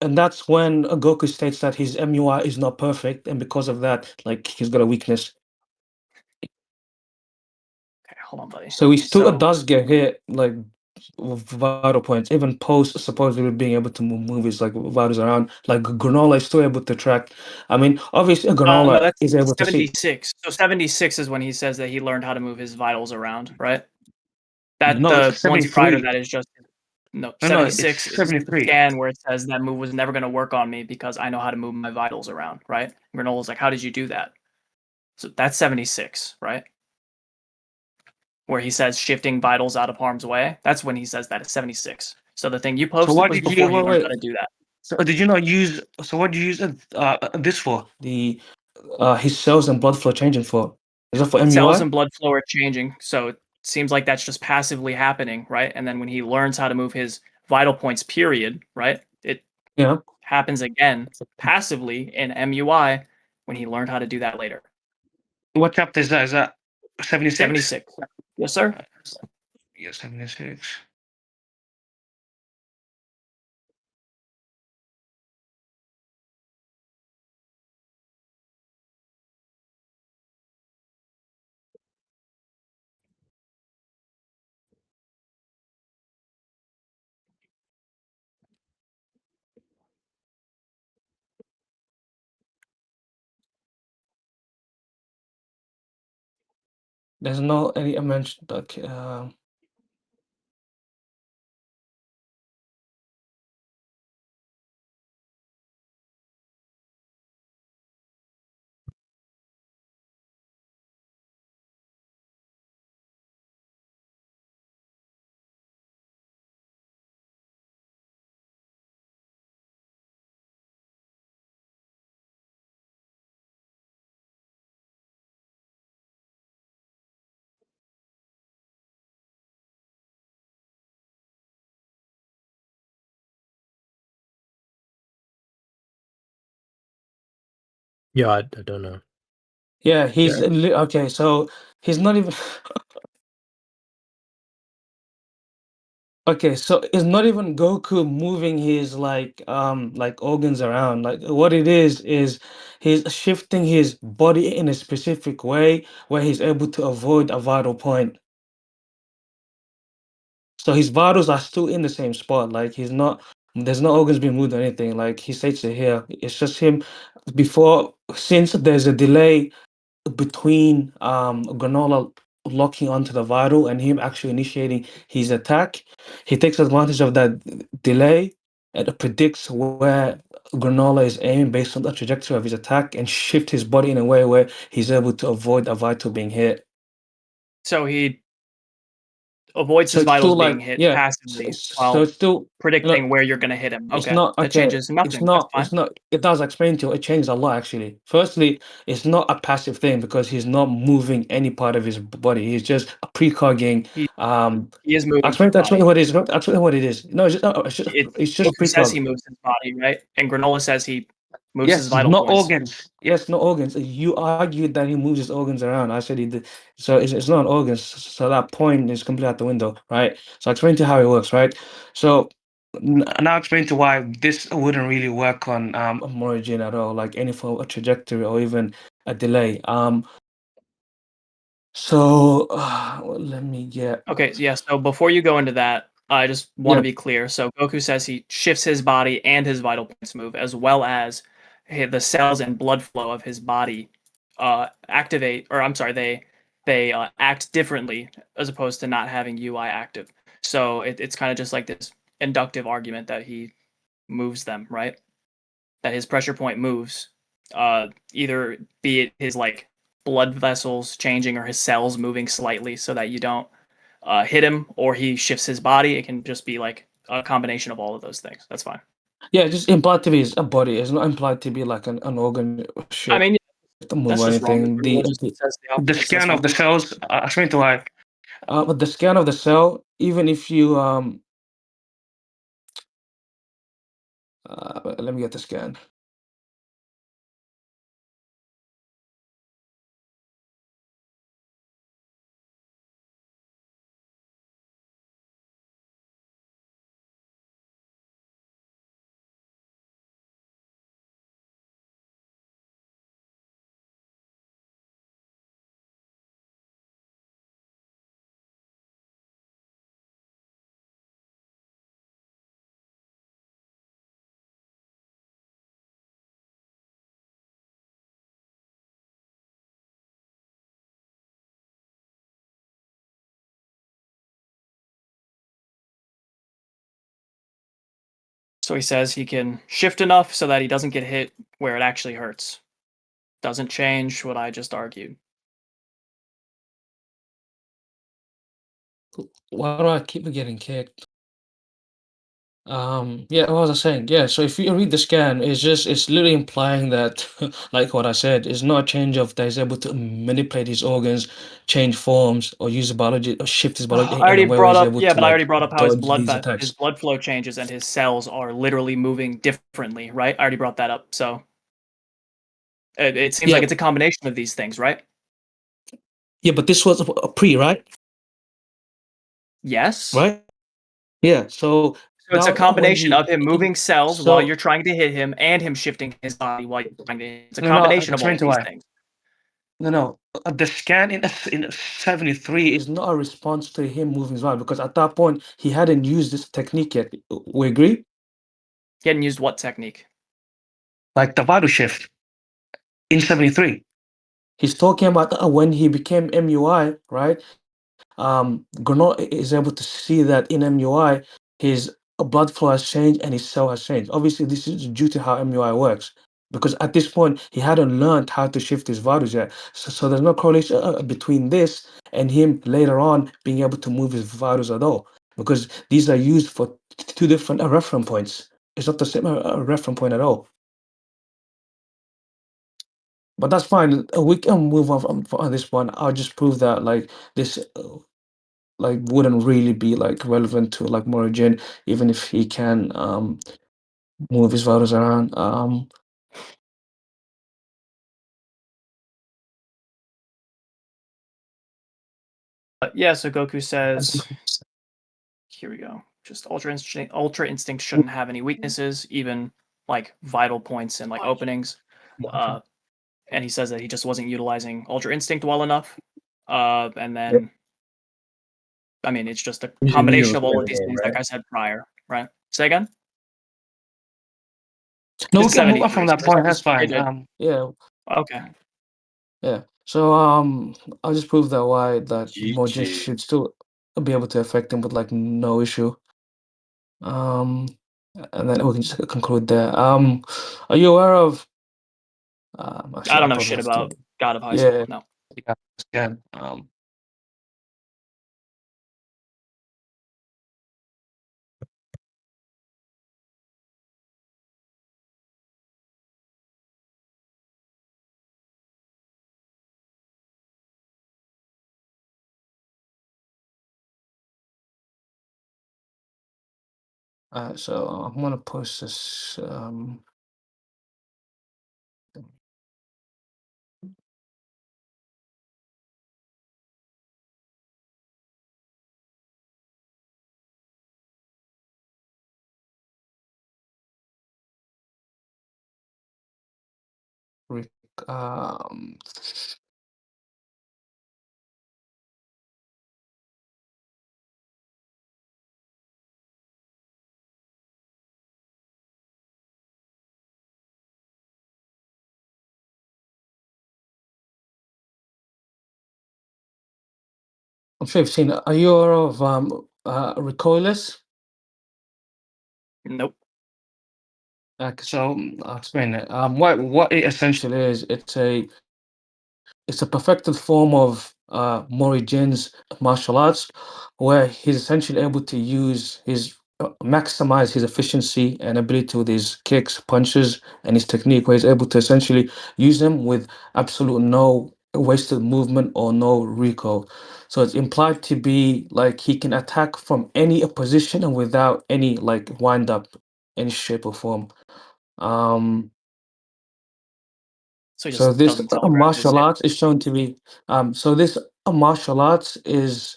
And that's when Goku states that his MUI is not perfect, and because of that, like he's got a weakness. Okay, hold on, buddy. So he still So, does get hit like with vital points, even post supposedly being able to move his like vitals around. Like Granola is still able to track. I mean, obviously no, Granola that's is able to see. 76. So 76 is when he says that he learned how to move his vitals around, right? That No, the it's ones prior to 73. that is just no. No, it's 76 is the 73. scan where it says that move was never going to work on me because I know how to move my vitals around, right? Granola's like, how did you do that? So that's 76, right? Where he says shifting vitals out of harm's way. That's when he says that it's 76. So the thing you So posted what was did you before he wait, learned how wait. to do that. So did you not use? So what did you use this for? The his cells and blood flow changing for? Is that for Cells MUI? and blood flow are changing, so it seems like that's just passively happening, right? And then when he learns how to move his vital points, period, right? It Yeah. happens again passively in MUI when he learned how to do that later. What chapter is that? Is that 76? 76. Yes, sir. Yeah, 76. There's no any mention. Okay. Yeah, I don't know. Yeah, he's Yeah. okay. So he's not even okay. So it's not even Goku moving his like organs around. Like what it is he's shifting his body in a specific way where he's able to avoid a vital point. So his vitals are still in the same spot. Like he's not. There's no organs being moved or anything. Like he states it here. It's just him before since there's a delay between Granola locking onto the vital and him actually initiating his attack. He takes advantage of that delay and predicts where Granola is aiming based on the trajectory of his attack and shift his body in a way where he's able to avoid a vital being hit. So he avoids So his it's vitals still being like, hit yeah. passively So while it's still, you know, predicting where you're gonna hit him. it's Okay, not that okay. changes nothing. That's fine. It's not. It does explain to you. It changes a lot actually. Firstly, it's not a passive thing because he's not moving any part of his body. He's just precogging. He Um, he is moving his explain body. what it is. Explain what it is. No, It it's just Goku says he precog. moves his body, right? And Granola says he moves his Yes, vital not points. organs. Yes, not organs. You argued that he moves his organs around. I said he did. So it's not organs. So that point is completely out the window, right? So I explained to you how it works, right? So now I explain to why this wouldn't really work on Morigin at all, like any form of trajectory or even a delay. So well, let me get Okay, yeah, so before you go into that, I just want to yeah. be clear. So Goku says he shifts his body and his vital points move, as well as the cells and blood flow of his body activate, or I'm sorry, they act differently as opposed to not having UI active. So it's kind of just like this inductive argument that he moves them, right? That his pressure point moves, either be it his like blood vessels changing or his cells moving slightly so that you don't hit him or he shifts his body. It can just be like a combination of all of those things. That's fine. Yeah, just implied to be is a body. It's not implied to be like an organ I shift mean, move that's or just wrong. anything. Granola just says the The opposite. So that's scan fine. of the cells, I explained to why. But the scan of the cell, even if you let me get the scan. So he says he can shift enough so that he doesn't get hit where it actually hurts. Doesn't change what I just argued. Why do I keep getting kicked? Yeah, what was I saying? Yeah, so if you read the scan, it's literally implying that, like what I said, it's not a change of that he's able to manipulate his organs, change forms, or use biology or shift his biology I in already a way where brought he's up, able yeah, to but I already like brought up how dodge these his attacks. blood flow changes and his cells are literally moving differently, right? I already brought that up. So it seems like Yeah, it's a combination of these things, right? yeah, but this was a pre, right? Yes. Right? Yeah. So So it's a now when combination of him moving cells while so you're trying to hit him and him shifting his body while you're trying to hit him. It's a no, I combination of all explain of to these why. things. No. The scan in 73 is not a response to him moving his body because at that point he hadn't used this technique yet. We agree? He hadn't used what technique? Like the vital shift in 73. He's talking about when he became MUI, right? Gernot is able to see that in MUI, his blood flow has changed and his cell has changed. Obviously, this is due to how MUI works. Because at this point, he hadn't learned how to shift his vitals yet. So there's no correlation between this and him later on being able to move his vitals at all. Because these are used for two different reference points. It's not the same reference point at all. But that's fine. We can move on this one. I'll just prove that like this like wouldn't really be like relevant to like Morigin, even if he can move his vitals around. Yeah, so Goku says, here we go. Just Ultra Instinct shouldn't have any weaknesses, even like vital points and like openings. And he says that he just wasn't utilizing Ultra Instinct well enough. And then, I mean, it's just a He knew combination it of was all in of the these game, things, right? like I said prior, right? Say again? No, we It's can move on 73. from So that point. That's you're fine. good. Yeah, Okay. yeah. So I'll just prove that why that Mojin GG. should still be able to affect him with like no issue. Um, and then we can just conclude there. Are you aware of? I Actually, I don't know probably shit have to. about God of High Yeah, School. No. yeah. Again, so I'm gonna post this. Rick, I'm sure you've seen it. Are you aware of recoilless? Nope. So I'll explain it. What it essentially is, it's a perfected form of Mori Jin's martial arts, where he's essentially able to use his maximize his efficiency and ability with his kicks, punches, and his technique, where he's able to essentially use them with absolute no wasted movement or no recoil. So it's implied to be like he can attack from any position and without any like wind up, any shape or form. Um, So he so just this doesn't telegraph his martial hit. arts is shown to be so this martial arts is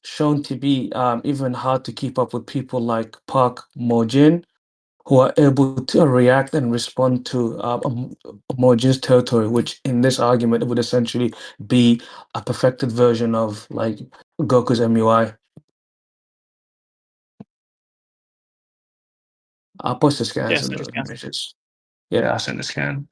shown to be even hard to keep up with people like Park Mojin, who are able to react and respond to Mojin's territory, which in this argument would essentially be a perfected version of like Goku's MUI. I'll post the Yeah, scans in so the just cancel. messages. Yeah, I'll send the scan.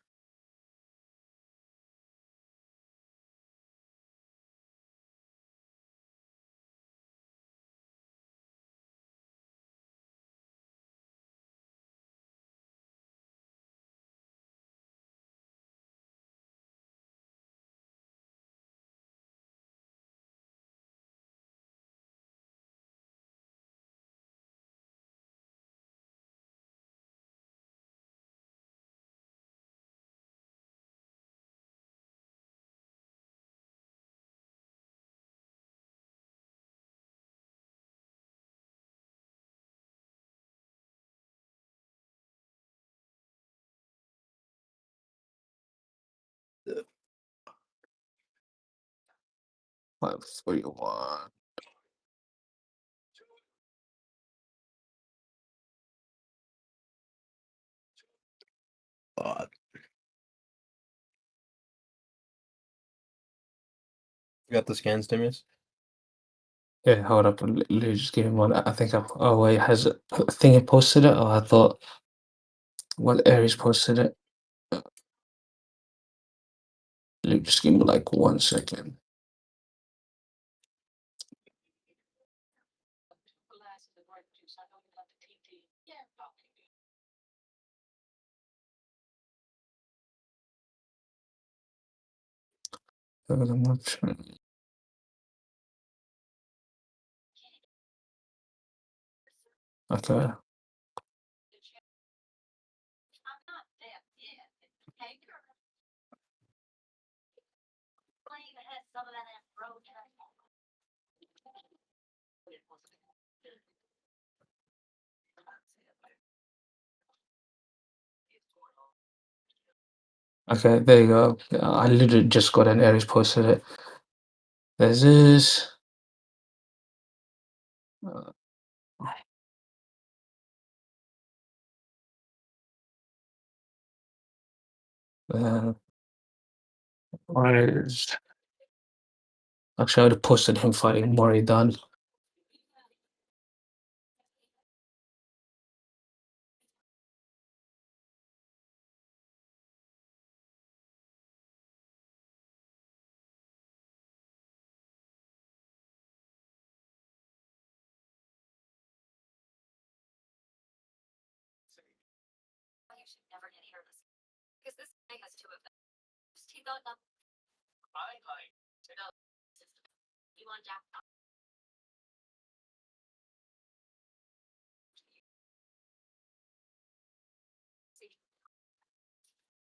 Uh, 531. You got the scans, Timius? Yeah, hold up. Let me just give him one. I think oh wait, has it I think he posted it? Oh, I thought what Aries posted it. Let me just give me like 1 second. Because I'm not sure. Okay. Okay, there you go. I literally just got an Aries posted it. There's this. Uh, where's actually I would have posted him fighting Mori done.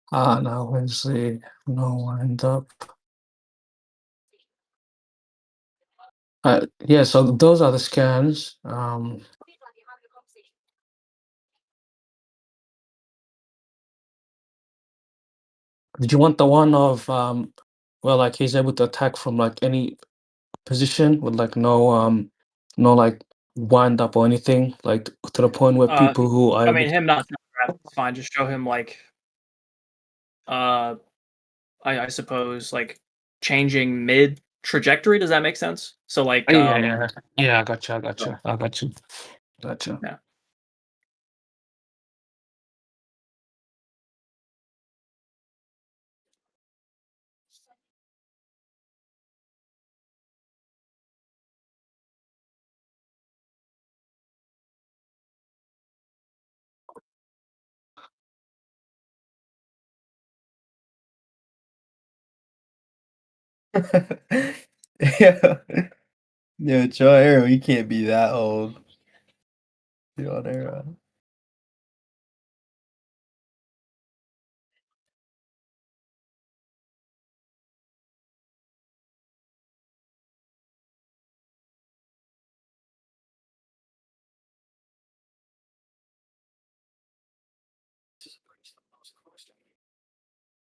Now where's the no wind up? Yeah, so those are the scans. Did you want the one of well, like he's able to attack from like any position with like no like wind up or anything, like to the point where people who are I able mean, him not it's fine. Just show him like, I suppose like changing mid trajectory. Does that make sense? So like, yeah, I got you. Yeah. Yeah. Yo, Joe Arrow, he can't be that old. Joe Arrow.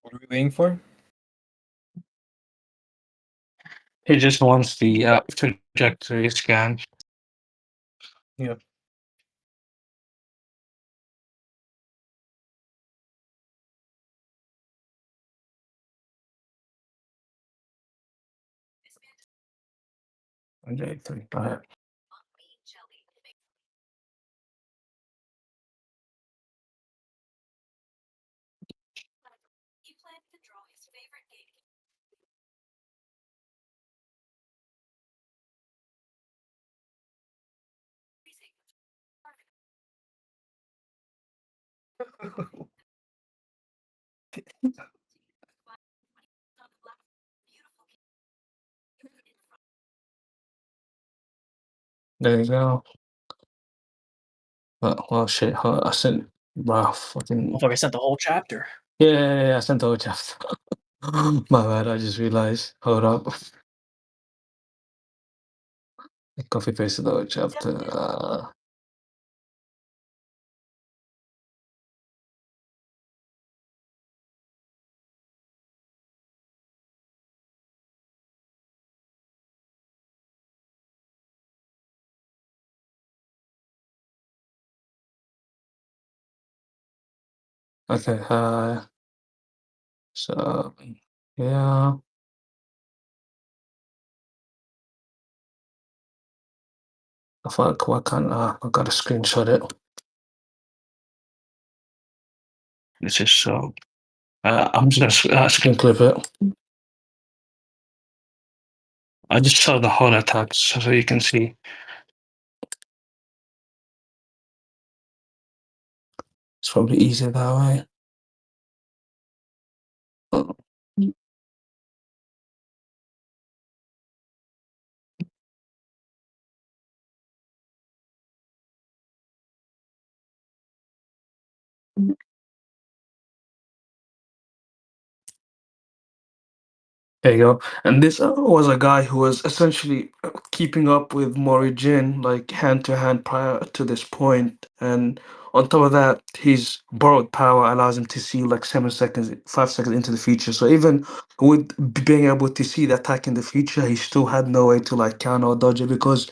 What are we waiting for? He just wants the trajectory scan. Yeah. Okay, all right. There you go. Well, shit. I sent, wow, fucking. Motherfucker sent the whole chapter. Yeah, I sent the whole chapter. My bad. I just realized. Hold up. I copy pasted the whole chapter. Okay. So yeah. Fuck. Why can't I gotta screenshot it? This is so. I'm just gonna screen clip it. I just saw the whole attack so you can see. It's probably easier that way. There you go. And this was a guy who was essentially keeping up with Mori Jin, like hand to hand prior to this point. And On top of that, his borrowed power allows him to see like 7 seconds, 5 seconds into the future. So even with being able to see the attack in the future, he still had no way to like counter or dodge it because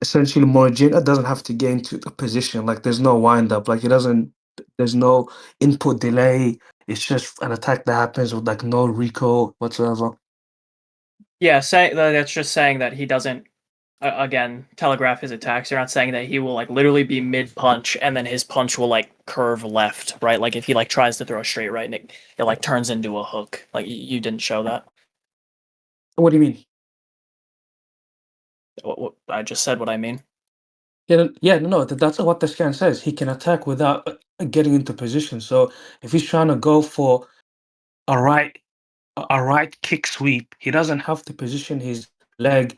essentially Morigina doesn't have to get into a position. Like there's no wind up. Like he doesn't. There's no input delay. It's just an attack that happens with like no recoil whatsoever. Yeah, that's just saying that he doesn't again telegraph his attacks. You're not saying that he will like literally be mid punch and then his punch will like curve left, right? Like if he like tries to throw a straight right and it like turns into a hook. Like you didn't show that. What do you mean? I just said what I mean. Yeah, yeah, no, that's what the scan says. He can attack without getting into position. So if he's trying to go for a right, a right kick sweep, he doesn't have to position his leg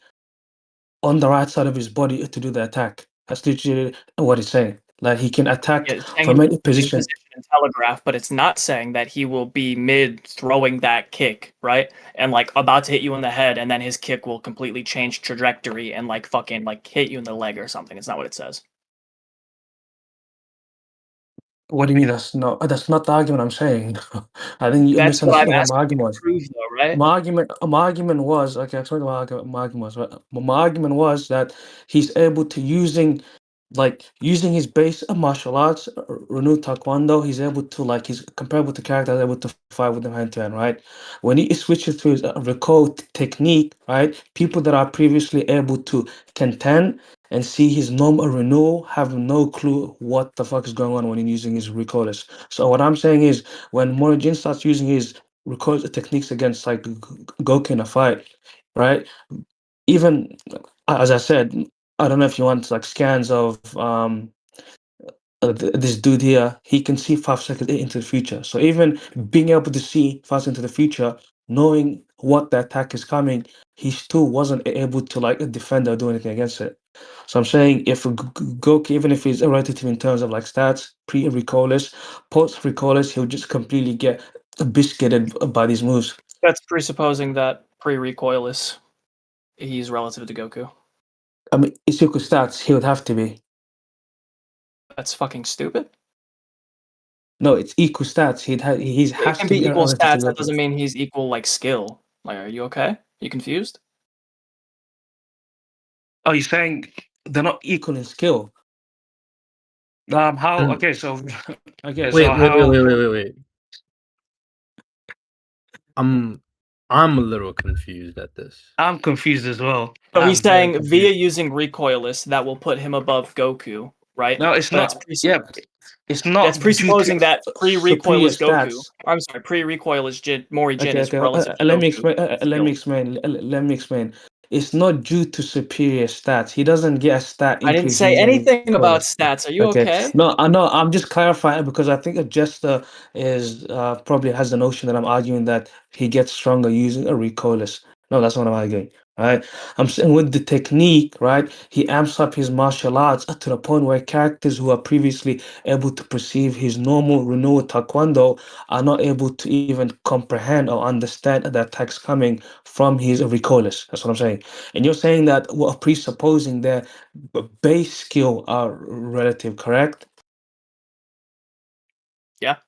on the right side of his body to do the attack. That's literally what it's saying. Like he can attack Yeah, it's saying from he's any in position. position and telegraph, but it's not saying that he will be mid throwing that kick, right? And like about to hit you in the head, and then his kick will completely change trajectory and like fucking like hit you in the leg or something. It's not what it says. What do you mean? That's not the argument I'm saying. I think you That's what I'm misunderstood what my asking you argument to was. prove, though, right? My argument was okay. I explained my argument was. Right? My argument was that he's able to using his base of martial arts, renewed taekwondo. He's able to like he's comparable to characters able to fight with them hand to hand. Right, when he switches to his recoil technique, right, people that are previously able to contend and see his normal renewal have no clue what the fuck is going on when he's using his recoilless. So what I'm saying is when Morojin starts using his recoil techniques against like Goku in a fight, right? Even as I said, I don't know if you want like scans of this dude here, he can see 5 seconds into the future. So even being able to see fast into the future, knowing what the attack is coming, he still wasn't able to like defend or do anything against it. So I'm saying if Goku, even if he's relative in terms of like stats, pre-recoilless, post-recoilless, he'll just completely get biscuited by these moves. That's presupposing that pre-recoilless he's relative to Goku. I mean, Izuku stats, he would have to be. That's fucking stupid. No, it's equal stats. He It has can to be be equal relative to stats. That Goku. doesn't mean he's equal like skill. Like, are you okay? You confused? Oh, you're saying they're not equal in skill? How? Mm. Okay, so okay, Wait, so wait, wait, how? wait, wait, wait, wait. I'm a little confused at this. I'm confused as well. So I'm he's very saying via confused. using recoilless that will put him above Goku, right? No, it's But not. Yeah, it's not that's due to presupposing that superior pre-recoilless Goku. stats. I'm sorry, pre-recoilless Mori Jin Okay, is okay. relative to Let me Goku explain. in Let me skill. explain. Let me explain. It's not due to superior stats. He doesn't get a stat I didn't increase say using anything about recoilless. stats. Are you Okay. okay? No, I know. I'm just clarifying because I think a jester is probably has the notion that I'm arguing that he gets stronger using a recoilless. No, that's not what I'm arguing. Right. I'm saying with the technique, right? He amps up his martial arts to the point where characters who are previously able to perceive his normal renewed taekwondo are not able to even comprehend or understand the attacks coming from his recoilless. That's what I'm saying. And you're saying that we're presupposing their base skill are relative, correct? Yeah,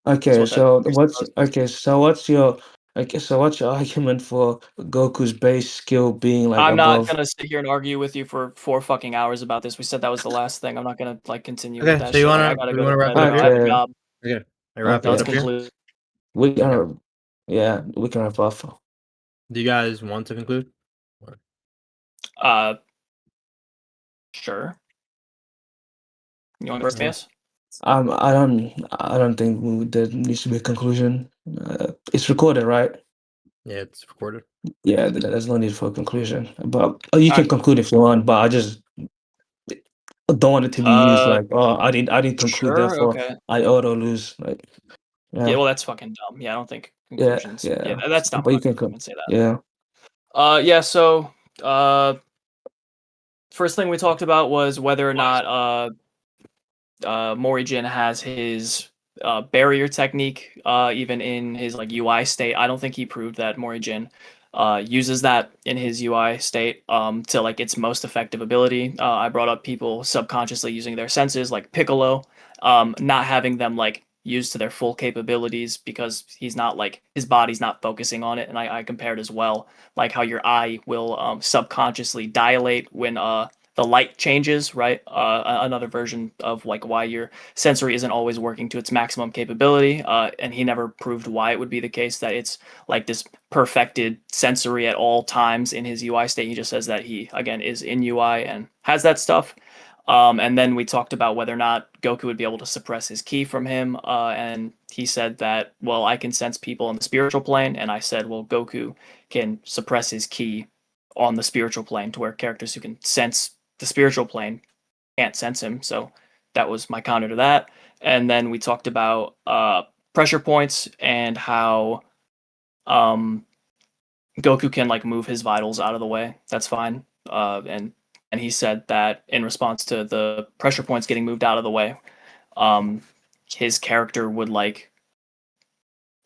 that's Okay, what that so presupposes. what's your argument for Goku's base skill being like I'm not above? gonna sit here and argue with you for 4 fucking hours about this. We said that was the last thing. I'm not gonna like continue with Okay, that so you shit. Like I wanna gotta we go to wanna wrap bed, it up bro. I here? have a Okay, job. Okay, are you wrapping okay. it Let's up here? conclude. We Okay. are, yeah, we can wrap up. Do you guys want to conclude? Or- Uh, sure. You want to go first, Okay. Mias? I don't think there needs to be a conclusion. It's recorded, right? Yeah, it's recorded. Yeah, there's no need for a conclusion. But you All can right. conclude if you want. But I just don't want it to be used Uh, like, oh, I didn't conclude, sure. therefore Okay. I auto lose. Like, Yeah. yeah, Well, that's fucking dumb. Yeah, I don't think yeah, conclusions. Yeah, yeah. that's dumb. But I'm you not can, gonna fucking say that. yeah. Yeah. So, first thing we talked about was whether or not Morijin has his barrier technique even in his like UI state. I don't think he proved that Morijin. uses that in his UI state to like its most effective ability. I brought up people subconsciously using their senses, like Piccolo, not having them like used to their full capabilities because he's not like his body's not focusing on it. And I compared as well, like how your eye will subconsciously dilate when the light changes, right? Another version of like why your sensory isn't always working to its maximum capability. And he never proved why it would be the case that it's like this perfected sensory at all times in his UI state. He just says that he again is in UI and has that stuff. And then we talked about whether or not Goku would be able to suppress his ki from him. And he said that, well, I can sense people in the spiritual plane. And I said, well, Goku can suppress his ki on the spiritual plane to where characters who can sense the spiritual plane can't sense him. So that was my counter to that. And then we talked about pressure points and how um, Goku can like move his vitals out of the way. That's fine. And he said that in response to the pressure points getting moved out of the way, um, his character would like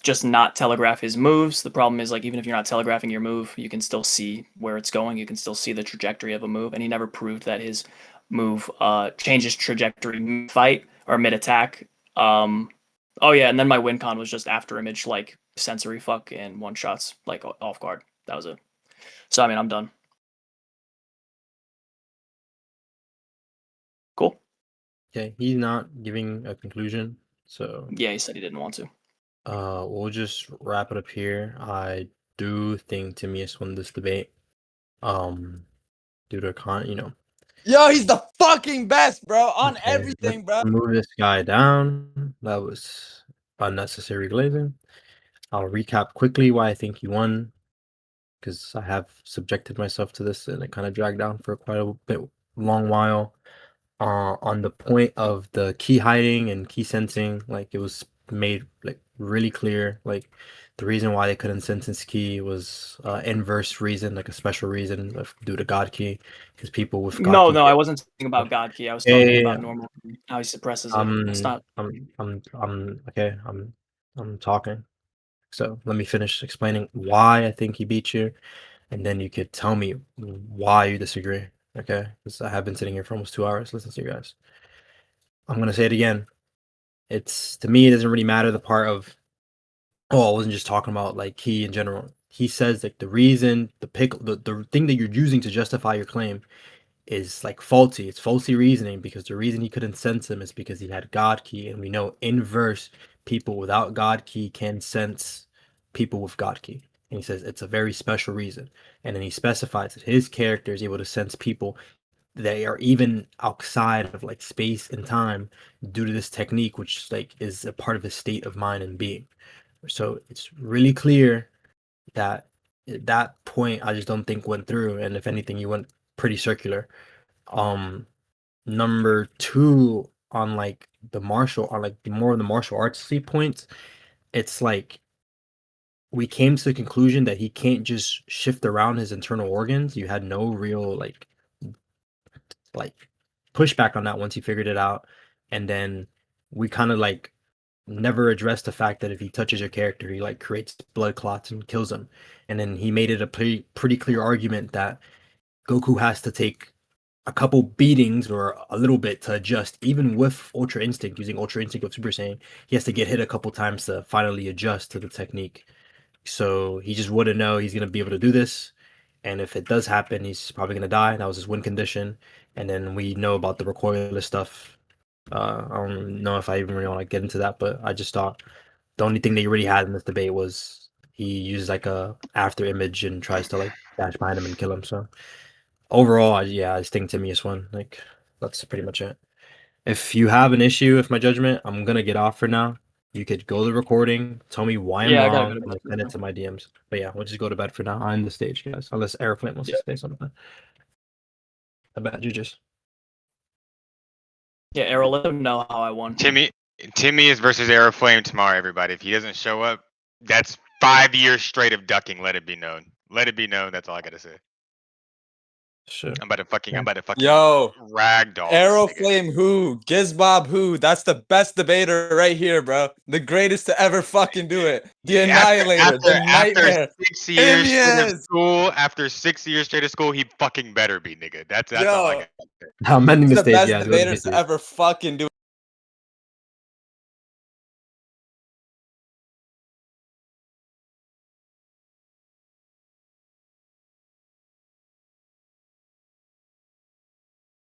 just not telegraph his moves. The problem is like even if you're not telegraphing your move, you can still see where it's going. You can still see the trajectory of a move, and he never proved that his move changes trajectory mid fight or mid attack. Oh yeah, and then my win con was just after image like sensory fuck and one shots like off guard. That was it. So I mean I'm done. Cool. Okay, he's not giving a conclusion, so Yeah, he said he didn't want to. we'll just wrap it up here. I do think Timius won this debate. Due to Yo, he's the fucking best, bro. On okay, everything, bro. let's move this guy down. That was unnecessary glazing. I'll recap quickly why I think he won, because I have subjected myself to this and it kind of dragged down for quite a bit long while. On the point of the key hiding and key sensing, like it was made like really clear, like the reason why they couldn't sense his key was inverse reason, like a special reason due to God key, because people with God No, key. no, I wasn't talking about God Key. I was Yeah, talking yeah, about yeah. normal how he suppresses it. It's not. I'm okay. I'm talking. So let me finish explaining why I think he beat you, and then you could tell me why you disagree. Okay? Because I have been sitting here for almost 2 hours listening to you guys. I'm gonna say it again. It's to me, it doesn't really matter the part of I wasn't just talking about like key in general. He says like the reason the thing that you're using to justify your claim is like faulty. It's faulty reasoning because the reason he couldn't sense him is because he had God key, and we know inverse people without God key can sense people with God key. And he says it's a very special reason. And then he specifies that his character is able to sense people that are even outside of like space and time due to this technique, which like is a part of his state of mind and being. So it's really clear that that point I just don't think went through, and if anything, you went pretty circular. um Number two, on like the more of the martial artsy points, it's like we came to the conclusion that he can't just shift around his internal organs. You had no real like pushback on that once he figured it out. And then we kind of like never addressed the fact that if he touches your character, he like creates blood clots and kills them. And then he made it a pretty clear argument that Goku has to take a couple beatings or a little bit to adjust, even with Ultra Instinct, using Ultra Instinct with Super Saiyan. He has to get hit a couple times to finally adjust to the technique. So he just wouldn't know he's gonna be able to do this. And if it does happen, he's probably gonna die. That was his win condition. And then we know about the recoilless stuff. I don't know if I even really want to get into that, but I just thought the only thing that you really had in this debate was he uses like a after image and tries to like dash behind him and kill him. So overall, I just think Timius won. Like that's pretty much it. If you have an issue with my judgment, I'm gonna get off for now. You could go to the recording, tell me why I'm Yeah, I gotta go wrong, to and bed. then send it to my DMs. But yeah, we'll just go to bed for now. I'm the stage, guys. Unless Airplane wants to Yeah, say something. I bet you just. yeah. Errol, let him know how I won. Timmy is versus Aeroflame tomorrow, everybody. If he doesn't show up, that's 5 years straight of ducking. Let it be known. Let it be known. That's all I gotta say. Sure. I'm about to fucking Yo, ragdoll Arrow this nigga. Flame who? Gizbob who? That's the best debater right here, bro. The greatest to ever fucking do it. The Annihilator, the After Nightmare. 6 years straight of Timius! school, after 6 years straight of school, he fucking better be, nigga. That's all I Yo, got. I'm ending he's the the stage, best guys. Go to debaters to GG. ever fucking do